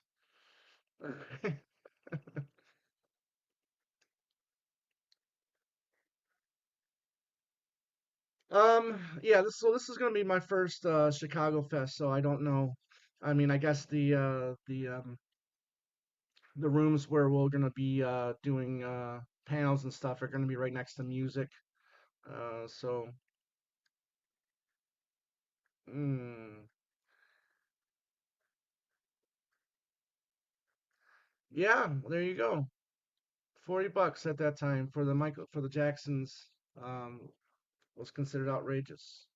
Yeah, this is gonna be my first Chicago Fest, so I don't know. I mean, I guess the rooms where we're gonna be doing panels and stuff are gonna be right next to music. So mm, yeah, there you go. $40 at that time for the Jacksons was considered outrageous.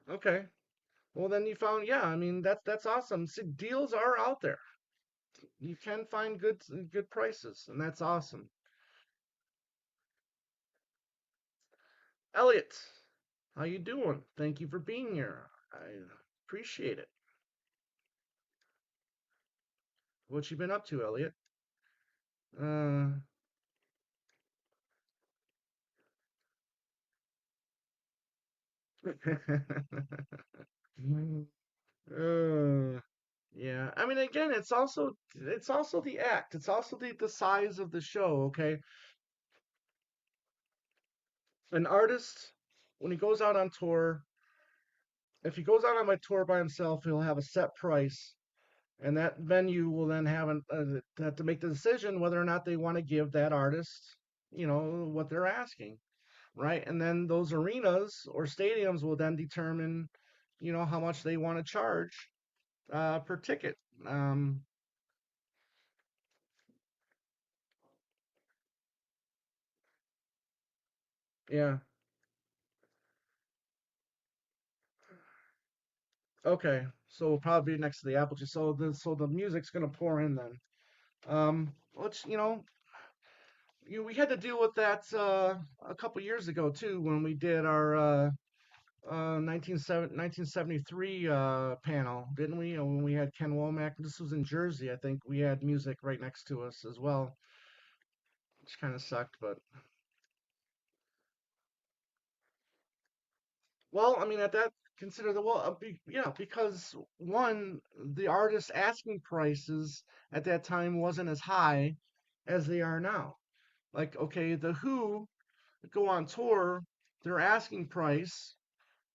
Okay. Well, then you found, yeah, I mean that's awesome. See, deals are out there. You can find good prices, and that's awesome. Elliot, how you doing? Thank you for being here. I appreciate it. What you been up to, Elliot? Uh, uh, yeah. I mean, again, it's also the act. It's also the size of the show. Okay, an artist when he goes out on tour, if he goes out on my tour by himself, he'll have a set price, and that venue will then have to make the decision whether or not they want to give that artist, what they're asking, right? And then those arenas or stadiums will then determine, how much they want to charge per ticket. Um, yeah. Okay. So we'll probably be next to the apple tree. So the music's gonna pour in then. Which we had to deal with that a couple years ago too when we did our 1973 panel, didn't we? When we had Ken Womack. This was in Jersey, I think. We had music right next to us as well, which kind of sucked. But well, I mean, at that consider the well, yeah, because one, the artist asking prices at that time wasn't as high as they are now. Like, okay, the Who go on tour, their asking price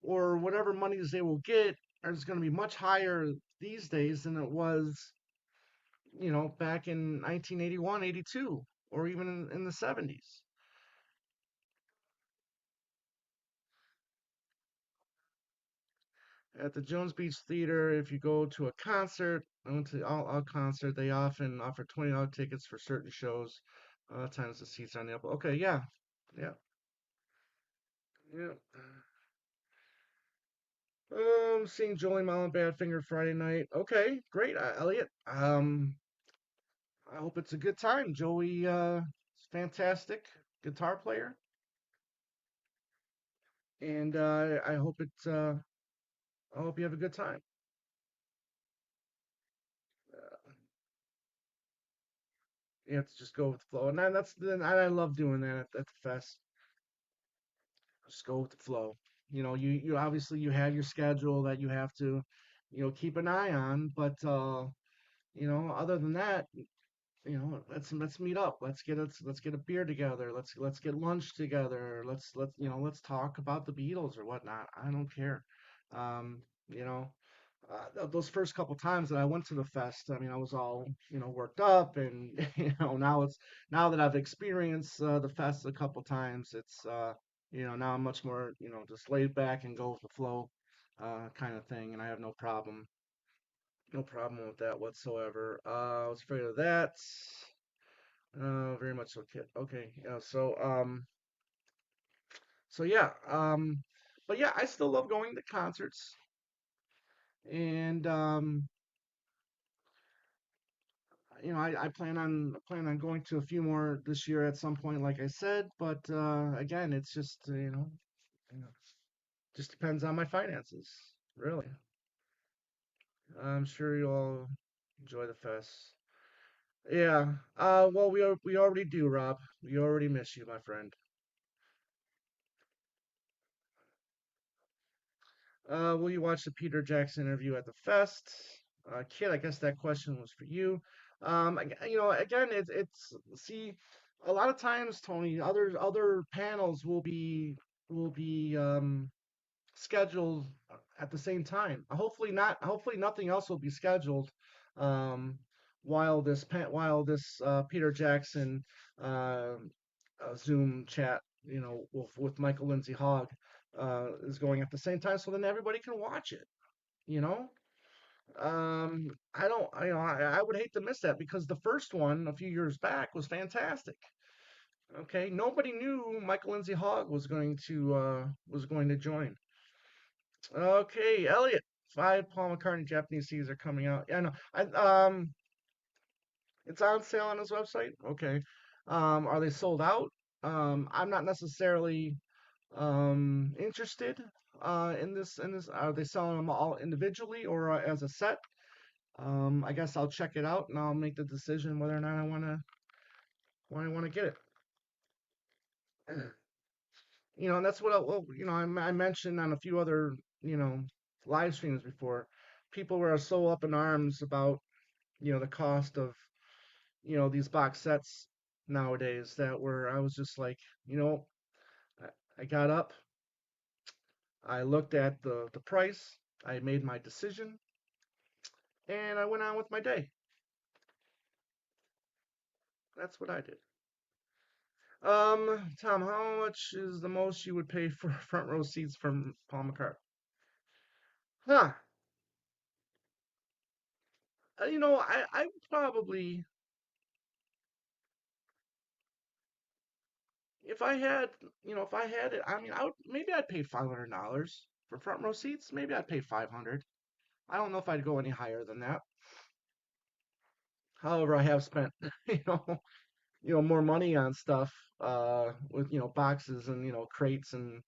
or whatever monies they will get is going to be much higher these days than it was, back in 1981, 82, or even in the 70s. At the Jones Beach Theater, if you go to a concert, I went to all concert, they often offer $20 tickets for certain shows. A lot of times the seats are on the up. Okay, yeah, yeah, yeah. Seeing Joey Mall Badfinger Friday night. Okay, great, Elliot. I hope it's a good time. Joey, is fantastic guitar player, and I hope you have a good time. You have to just go with the flow, and I love doing that at the fest. Just go with the flow. You obviously you have your schedule that you have to. keep an eye on. But other than that, let's meet up. Let's get a beer together. Let's get lunch together. Let's talk about the Beatles or whatnot. I don't care. Um, you know, those first couple times that I went to the fest, I mean, I was all worked up, and now that I've experienced the fest a couple times, it's now I'm much more just laid back and go with the flow, kind of thing, and I have no problem with that whatsoever. I was afraid of that. Very much so, kid. Okay, yeah. So yeah. But yeah, I still love going to concerts, and I plan on going to a few more this year at some point, like I said. But again, it's just just depends on my finances, really. I'm sure you'll all enjoy the fest. Yeah. Well, we already do, Rob. We already miss you, my friend. Will you watch the Peter Jackson interview at the fest? Kid, I guess that question was for you. Again, see, a lot of times, Tony, other panels will be scheduled at the same time. Hopefully not. Hopefully nothing else will be scheduled um, while this Peter Jackson uh, Zoom chat, with Michael Lindsay Hogg is going at the same time, so then everybody can watch it. You know, I don't, I would hate to miss that because the first one a few years back was fantastic. Okay, nobody knew Michael Lindsay Hogg was going to join. Okay, Elliot, 5 Paul McCartney Japanese CDs are coming out. Yeah, no, it's on sale on his website. Okay, are they sold out? I'm not necessarily interested in this. Are they selling them all individually or as a set? I guess I'll check it out and I'll make the decision whether or not I want to get it. And that's what I mentioned on a few other you know live streams before. People were so up in arms about the cost of these box sets nowadays that where I was just like, you know, I got up, I looked at the price, I made my decision, and I went on with my day. That's what I did. Tom, how much is the most you would pay for front row seats from Paul McCartney? Huh. I would probably, if I had it, I mean, maybe I'd pay $500 for front row seats. Maybe I'd pay 500. I don't know if I'd go any higher than that. However, I have spent, you know, more money on stuff, with, boxes and, crates and,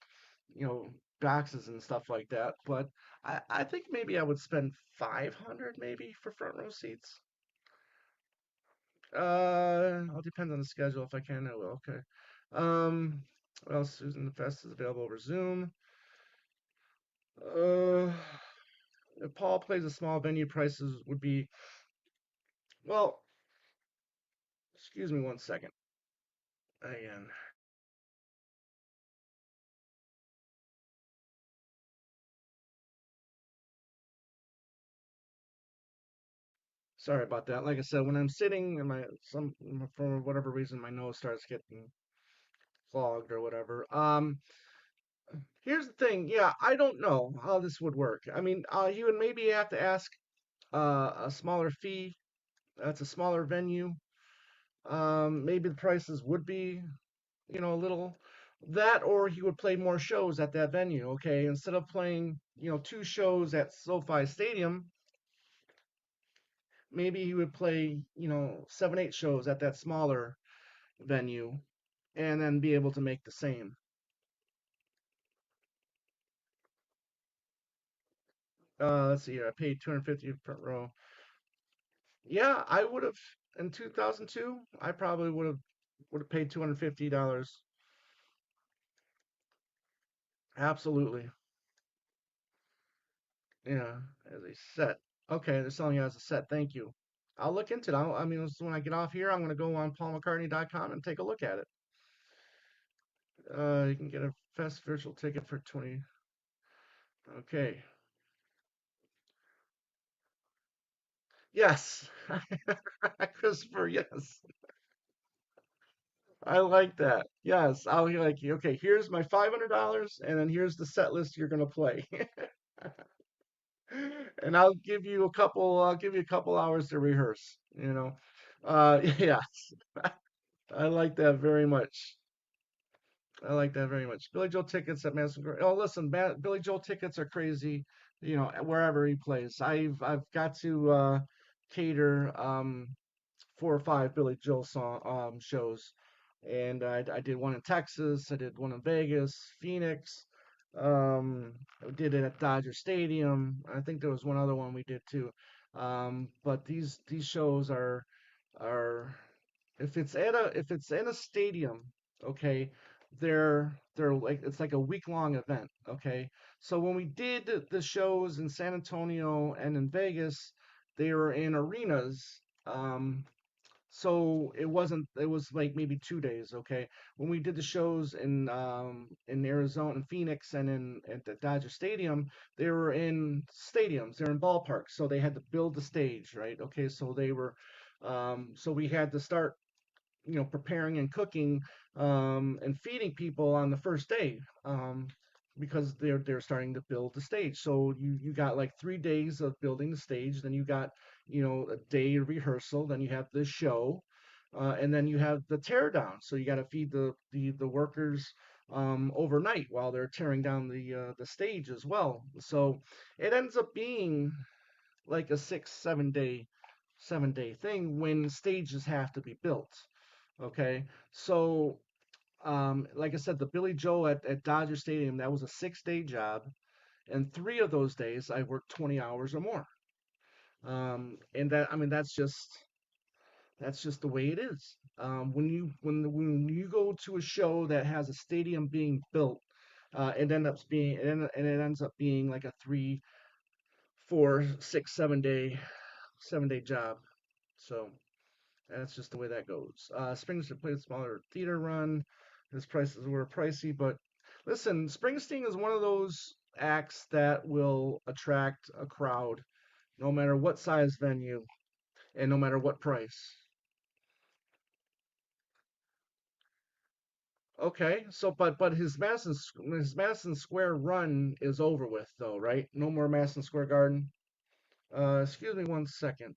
you know, boxes and stuff like that. But I think maybe I would spend 500 maybe for front row seats. All depends on the schedule. If I can, I will. Okay. Um, what else? Susan the Fest is available over Zoom. Uh, if Paul plays a small venue, prices would be, well, excuse me one second. Again. Sorry about that. Like I said, when I'm sitting and for whatever reason my nose starts getting clogged or whatever. Here's the thing. Yeah, I don't know how this would work. I mean, you would maybe have to ask a smaller fee. That's a smaller venue. Maybe the prices would be, a little that, or he would play more shows at that venue. Okay, instead of playing, two shows at SoFi Stadium, maybe he would play, 7, 8 shows at that smaller venue and then be able to make the same. Let's see here. I paid 250 per row. Yeah, I would have in 2002. I probably would have paid $250. Absolutely. Yeah. as a set. Okay, they're selling it as a set. Thank you. I'll look into it. I mean, when I get off here, I'm going to go on paulmccartney.com and take a look at it. You can get a fest virtual ticket for 20. Okay. Yes. Christopher, yes. I like that. Yes. I'll be like, okay, here's my $500 and then here's the set list you're going to play. And I'll give you a couple hours to rehearse, you know. Yeah, I like that very much. I like that very much. Billy Joel tickets at Madison Square. Oh, listen, Billy Joel tickets are crazy, you know, wherever he plays. I've got to cater 4 or 5 Billy Joel shows, and I did one in Texas. I did one in Vegas, Phoenix. I did it at Dodger Stadium. I think there was one other one we did too. But these shows are if it's in a stadium, okay, they're like it's like a week-long event, okay. So when we did the shows in San Antonio and in Vegas, they were in arenas. So it was like maybe 2 days, okay. When we did the shows in Arizona and Phoenix and in at the Dodger Stadium, they were in stadiums, they're in ballparks, so they had to build the stage, right? Okay, so they were so we had to start, you know, preparing and cooking and feeding people on the first day, because they're starting to build the stage. So you got like 3 days of building the stage, then you got, you know, a day of rehearsal, then you have the show, and then you have the tear down. So you got to feed the workers overnight while they're tearing down the stage as well. So it ends up being like a 7 day thing when stages have to be built. Okay, so like I said, the Billy Joel at Dodger Stadium, that was a 6 day job, and 3 of those days I worked 20 hours or more. And that, I mean, that's just the way it is. When you go to a show that has a stadium being built, it ends up being like a 3, 4, 6, 7 day job. So that's just the way that goes. Springsteen played a smaller theater run. His prices were pricey, but listen, Springsteen is one of those acts that will attract a crowd no matter what size venue and no matter what price. Okay, so but his Madison Square run is over with though, right? No more Madison Square Garden. Excuse me 1 second.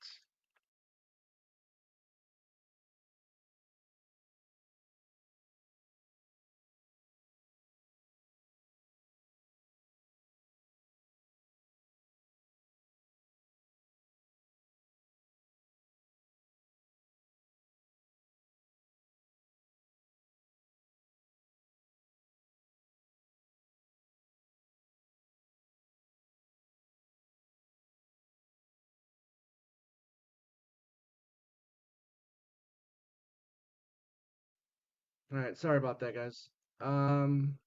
All right, sorry about that, guys. Um,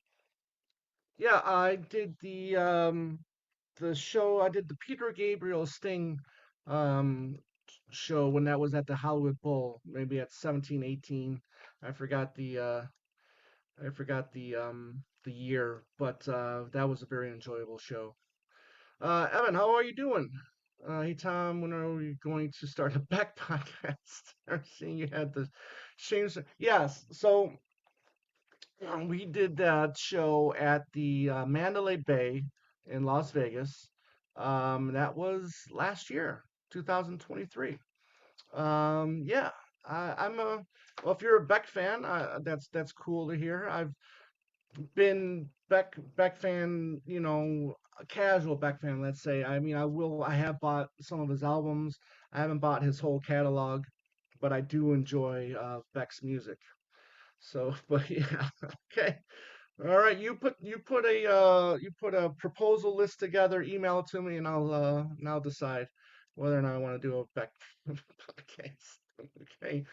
yeah, I did the show. I did the Peter Gabriel Sting um show when that was at the Hollywood Bowl, maybe at 1718. I forgot the year, but that was a very enjoyable show. Evan, how are you doing? Hey Tom, when are we going to start a Beck podcast? I'm seeing you had the change. Yes, so we did that show at the Mandalay Bay in Las Vegas. That was last year, 2023. Yeah, I'm a. Well, if you're a Beck fan, that's cool to hear. I've been Beck fan, you know, a casual Beck fan, let's say. I mean, I have bought some of his albums. I haven't bought his whole catalog, but I do enjoy Beck's music. So, but yeah, okay. All right, you put a proposal list together, email it to me, and I'll decide whether or not I want to do a Beck podcast. Okay.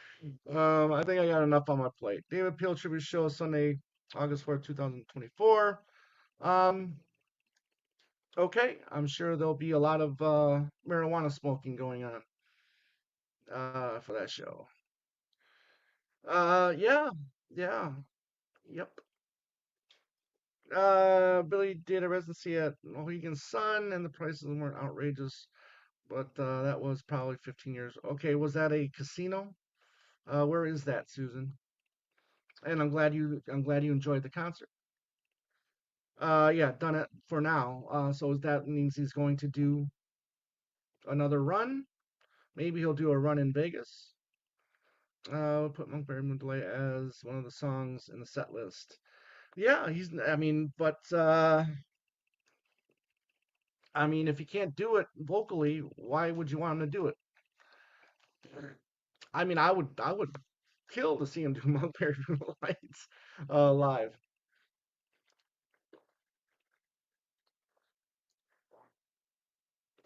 I think I got enough on my plate. David Peel tribute show Sunday, August 4th, 2024. Um, Okay, I'm sure there'll be a lot of marijuana smoking going on for that show. Yeah, yeah, yep. Billy did a residency at Mohegan Sun, and the prices weren't outrageous, but that was probably 15 years. Okay, was that a casino? Where is that, Susan? And I'm glad you enjoyed the concert. Yeah, done it for now. So that means he's going to do another run. Maybe he'll do a run in Vegas. We'll put Monkberry Moon Delay as one of the songs in the set list. Yeah, I mean, but I mean, if he can't do it vocally, why would you want him to do it? I mean, I would kill to see him do Monkberry Moon Lights live.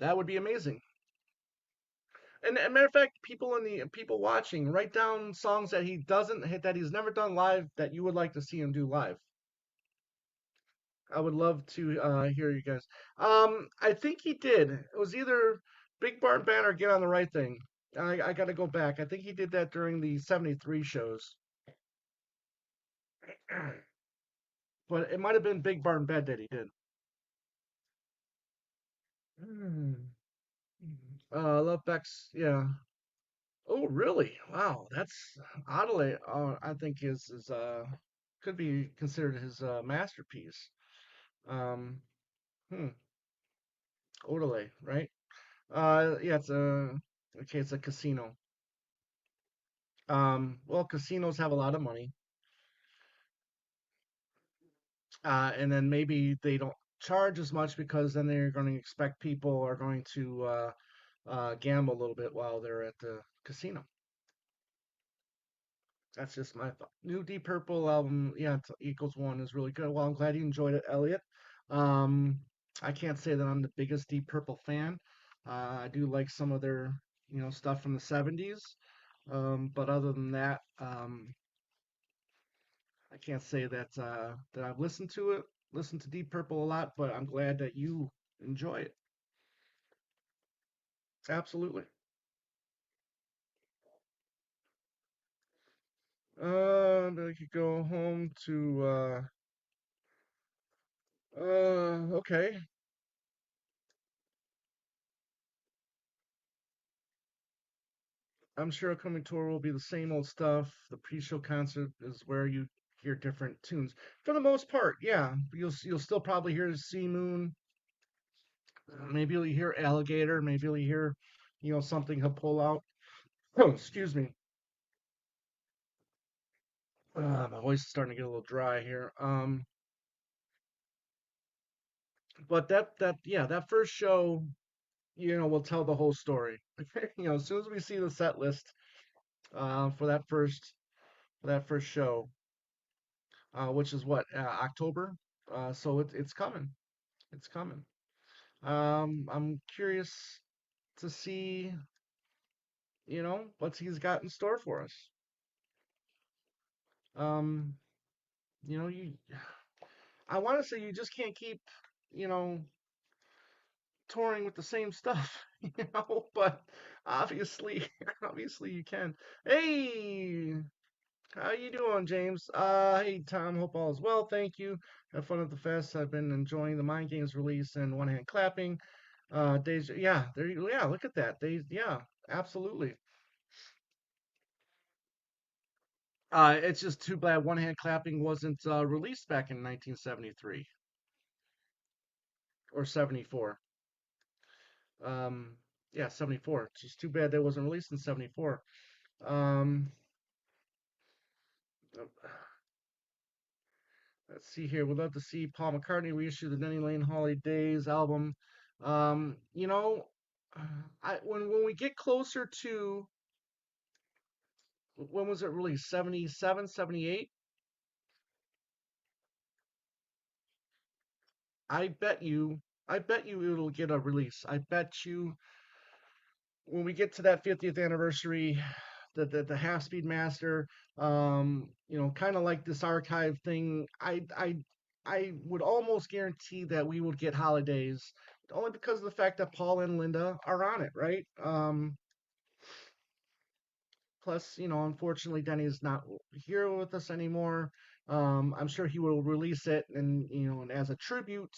That would be amazing. And matter of fact, people watching, write down songs that he doesn't hit, that he's never done live, that you would like to see him do live. I would love to hear you guys. I think he did. It was either Big Barn Band or Get on the Right Thing. I got to go back. I think he did that during the '73 shows, but it might have been Big Barn Band that he did. Hmm. Love Beck's, yeah. Oh, really? Wow, that's Odelay. I think is could be considered his masterpiece. Um, hmm, Odelay, right? Yeah, it's a okay. It's a casino. Well, casinos have a lot of money, and then maybe they don't charge as much because then they're going to expect people are going to gamble a little bit while they're at the casino. That's just my thought. New Deep Purple album, yeah, Equals One is really good. Well, I'm glad you enjoyed it, Elliot. Um, I can't say that I'm the biggest Deep Purple fan. I do like some of their, stuff from the '70s. But other than that, I can't say that I've listened to Deep Purple a lot. But I'm glad that you enjoy it. Absolutely. I could go home to. Okay. I'm sure upcoming tour will be the same old stuff. The pre-show concert is where you hear different tunes. For the most part, yeah. You'll still probably hear Sea Moon. Maybe you'll hear Alligator. Maybe you'll hear, something he'll pull out. Oh, excuse me. My voice is starting to get a little dry here. But yeah, that first show, will tell the whole story. As soon as we see the set list, for that first show, which is what, October. So it's coming. It's coming. I'm curious to see, what he's got in store for us. Um, you I want to say you just can't keep, you know, touring with the same stuff, but obviously, obviously you can. Hey, how you doing, James? Hey, Tom. Hope all is well. Thank you. Have fun at the fest. I've been enjoying the Mind Games release and one hand clapping. Days, yeah, yeah. Look at that. Yeah, absolutely. It's just too bad one hand clapping wasn't released back in 1973 or '74. Um, yeah, '74. It's just too bad that wasn't released in '74. Um, let's see here. We'd love to see Paul McCartney reissue the Denny Lane Holidays album. Um, you know, when we get closer to, when was it released? '77, '78. I bet you, I bet you it'll get a release. I bet you when we get to that 50th anniversary, the half speed master, kind of like this archive thing. I I would almost guarantee that we would get holidays only because of the fact that Paul and Linda are on it, right? Plus, unfortunately, Denny's not here with us anymore. I'm sure he will release it and as a tribute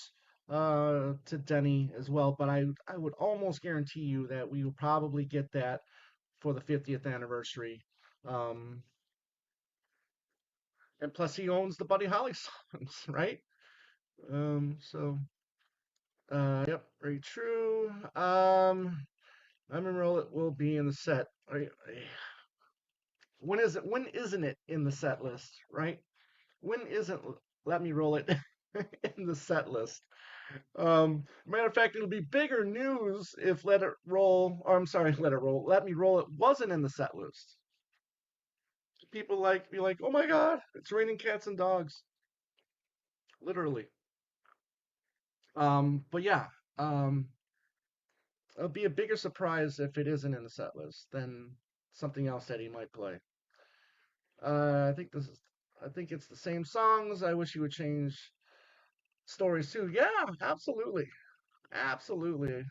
to Denny as well. But I would almost guarantee you that we will probably get that for the 50th anniversary. Um, and plus, he owns the Buddy Holly songs, right? So yep, very true. I remember it will be in the set. When is it? When isn't it in the set list, right? When isn't Let Me Roll It in the set list? Matter of fact, it'll be bigger news if Let It Roll, or I'm sorry, Let It Roll, Let Me Roll It wasn't in the set list. People be like, oh my God, it's raining cats and dogs, literally. But yeah, um, it'll be a bigger surprise if it isn't in the set list than something else that he might play. I think I think it's the same songs. I wish he would change stories too. Yeah, absolutely. Absolutely.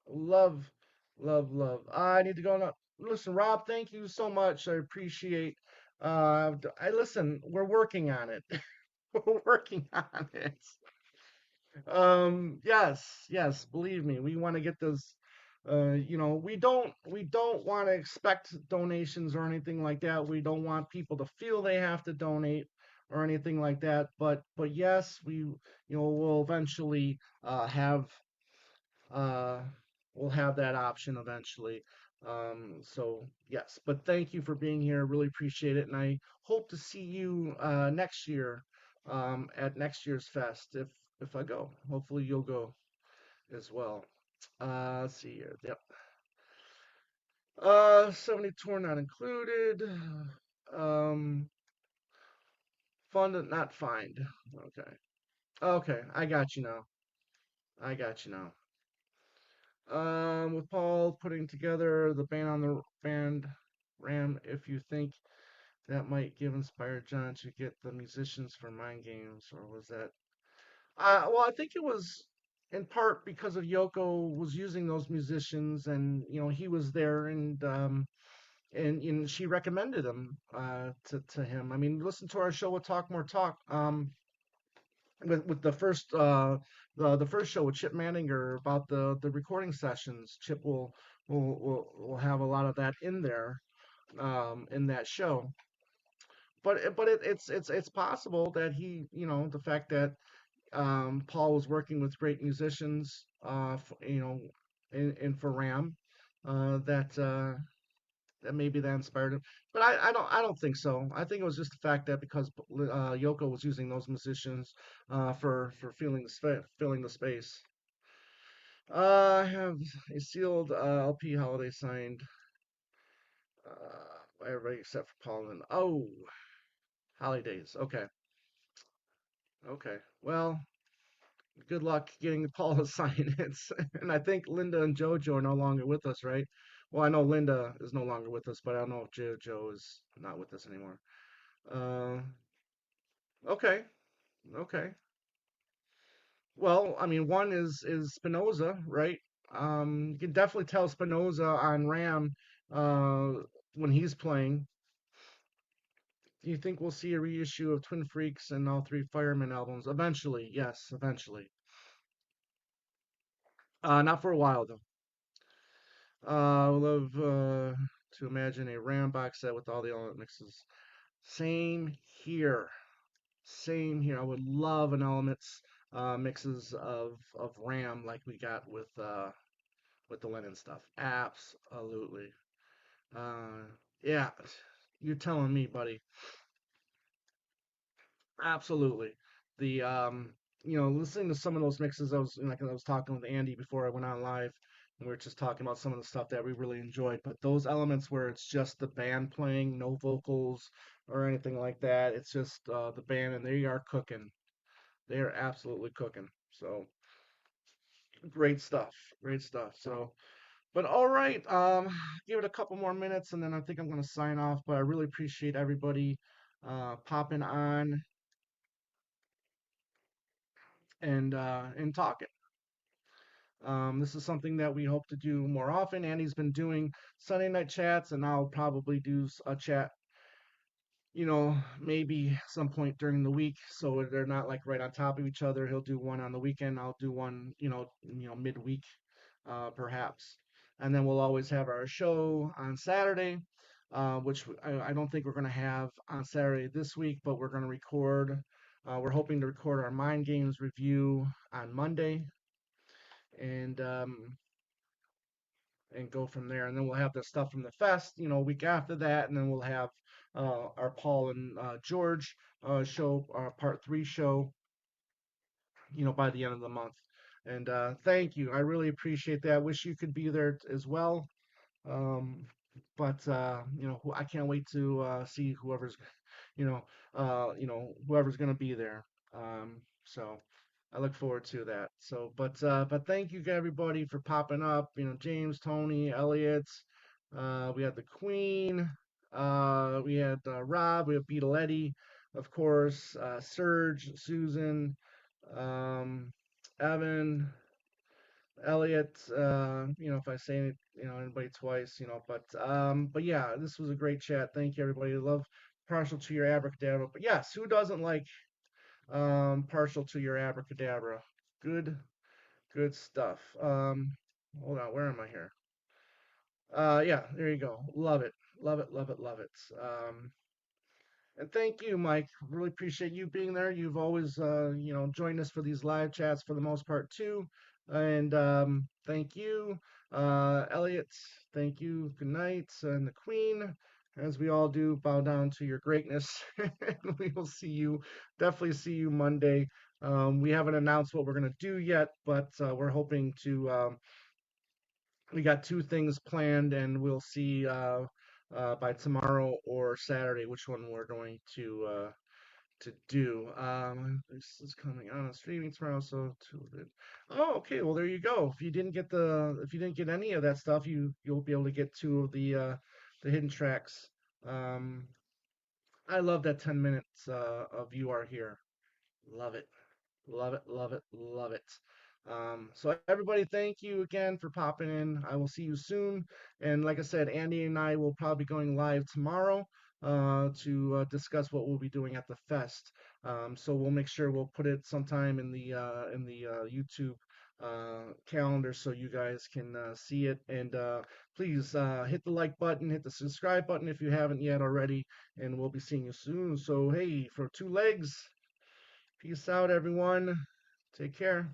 Love, love, love. I need to go now. Listen, Rob, thank you so much. I appreciate I listen, we're working on it. We're working on it. Yes, yes, believe me, we want to get this we don't want to expect donations or anything like that. We don't want people to feel they have to donate or anything like that. But yes, we'll eventually have uh, we'll have that option eventually. So yes, but thank you for being here. Really appreciate it, and I hope to see you next year at next year's fest if I go. Hopefully you'll go as well. Let's see here. Yep. 70 tour not included. Um, fun to not find. Okay. Okay, I got you now. I got you now. With Paul putting together the band on the band RAM, if you think that might give inspired John to get the musicians for Mind Games, or was that? Well, I think it was in part because of Yoko was using those musicians, and he was there, and she recommended them to him. I mean, listen to our show with Talk More Talk. With the first show with Chip Manninger about the recording sessions. Chip will have a lot of that in there in that show. But it's possible that the fact that Paul was working with great musicians in for Ram that maybe that inspired him. But I don't think so. I think it was just the fact that because Yoko was using those musicians for filling the space. I have a sealed LP holiday signed by everybody except for Paul and oh, holidays. Okay, okay. Well, good luck getting Paul to sign it. And I think Linda and JoJo are no longer with us, right? Well, I know Linda is no longer with us, but I don't know if JoJo is not with us anymore. Uh, okay, okay. Well, I mean, one is Spinoza, right? You can definitely tell Spinoza on Ram uh, when he's playing. Do you think we'll see a reissue of Twin Freaks and all three Fireman albums eventually? Yes, eventually. Not for a while though. I would love to imagine a Ram box set with all the element mixes. Same here. Same here. I would love an elements mixes of Ram like we got with the Lennon stuff. Absolutely. Uh, yeah, you're telling me, buddy. Absolutely. The listening to some of those mixes, I was talking with Andy before I went on live, and we were just talking about some of the stuff that we really enjoyed. But those elements where it's just the band playing, no vocals or anything like that, it's just the band, and they are cooking. They are absolutely cooking. So great stuff. Great stuff. So, but all right, give it a couple more minutes, and then I think I'm gonna sign off. But I really appreciate everybody popping on. and talking. This is something that we hope to do more often. Andy's been doing Sunday night chats, and I'll probably do a chat, maybe some point during the week, so they're not like right on top of each other. He'll do one on the weekend. I'll do one, midweek, perhaps, and then we'll always have our show on Saturday, which I don't think we're going to have on Saturday this week, but we're going to record. We're hoping to record our Mind Games review on Monday, and go from there. And then we'll have the stuff from the fest, a week after that, and then we'll have our Paul and George show, our part 3 show, by the end of the month. And thank you. I really appreciate that. Wish you could be there as well. Um, but I can't wait to see whoever's going to be there. So I look forward to that. So, but thank you everybody for popping up. James, Tony, Elliot. We had the Queen. We had Rob. We have Beetle Eddie, of course. Serge, Susan, um, Evan, Elliot. If I say anybody twice, but yeah, this was a great chat. Thank you everybody. Love partial to your abracadabra. But yes, who doesn't like partial to your abracadabra? Good, good stuff. Hold on, where am I here? Yeah, there you go. Love it, love it, love it, love it. And thank you, Mike. Really appreciate you being there. You've always, joined us for these live chats for the most part too. And thank you, Elliot. Thank you. Good night, and the Queen. As we all do, bow down to your greatness. We will see you. Definitely see you Monday. We haven't announced what we're gonna do yet, but we're hoping to. We got 2 things planned, and we'll see by tomorrow or Saturday which one we're going to do. This is coming out on streaming tomorrow, so oh, okay. Well, there you go. If you didn't get any of that stuff, you'll be able to get 2 of the hidden tracks. Um, I love that 10 minutes of You Are Here. Love it. Love it, love it, love it. So everybody, thank you again for popping in. I will see you soon. And like I said, Andy and I will probably be going live tomorrow to discuss what we'll be doing at the fest. So we'll make sure we'll put it sometime in the YouTube calendar so you guys can see it. And please hit the like button, hit the subscribe button if you haven't yet already, and we'll be seeing you soon. So hey, for 2 legs. Peace out, everyone. Take care.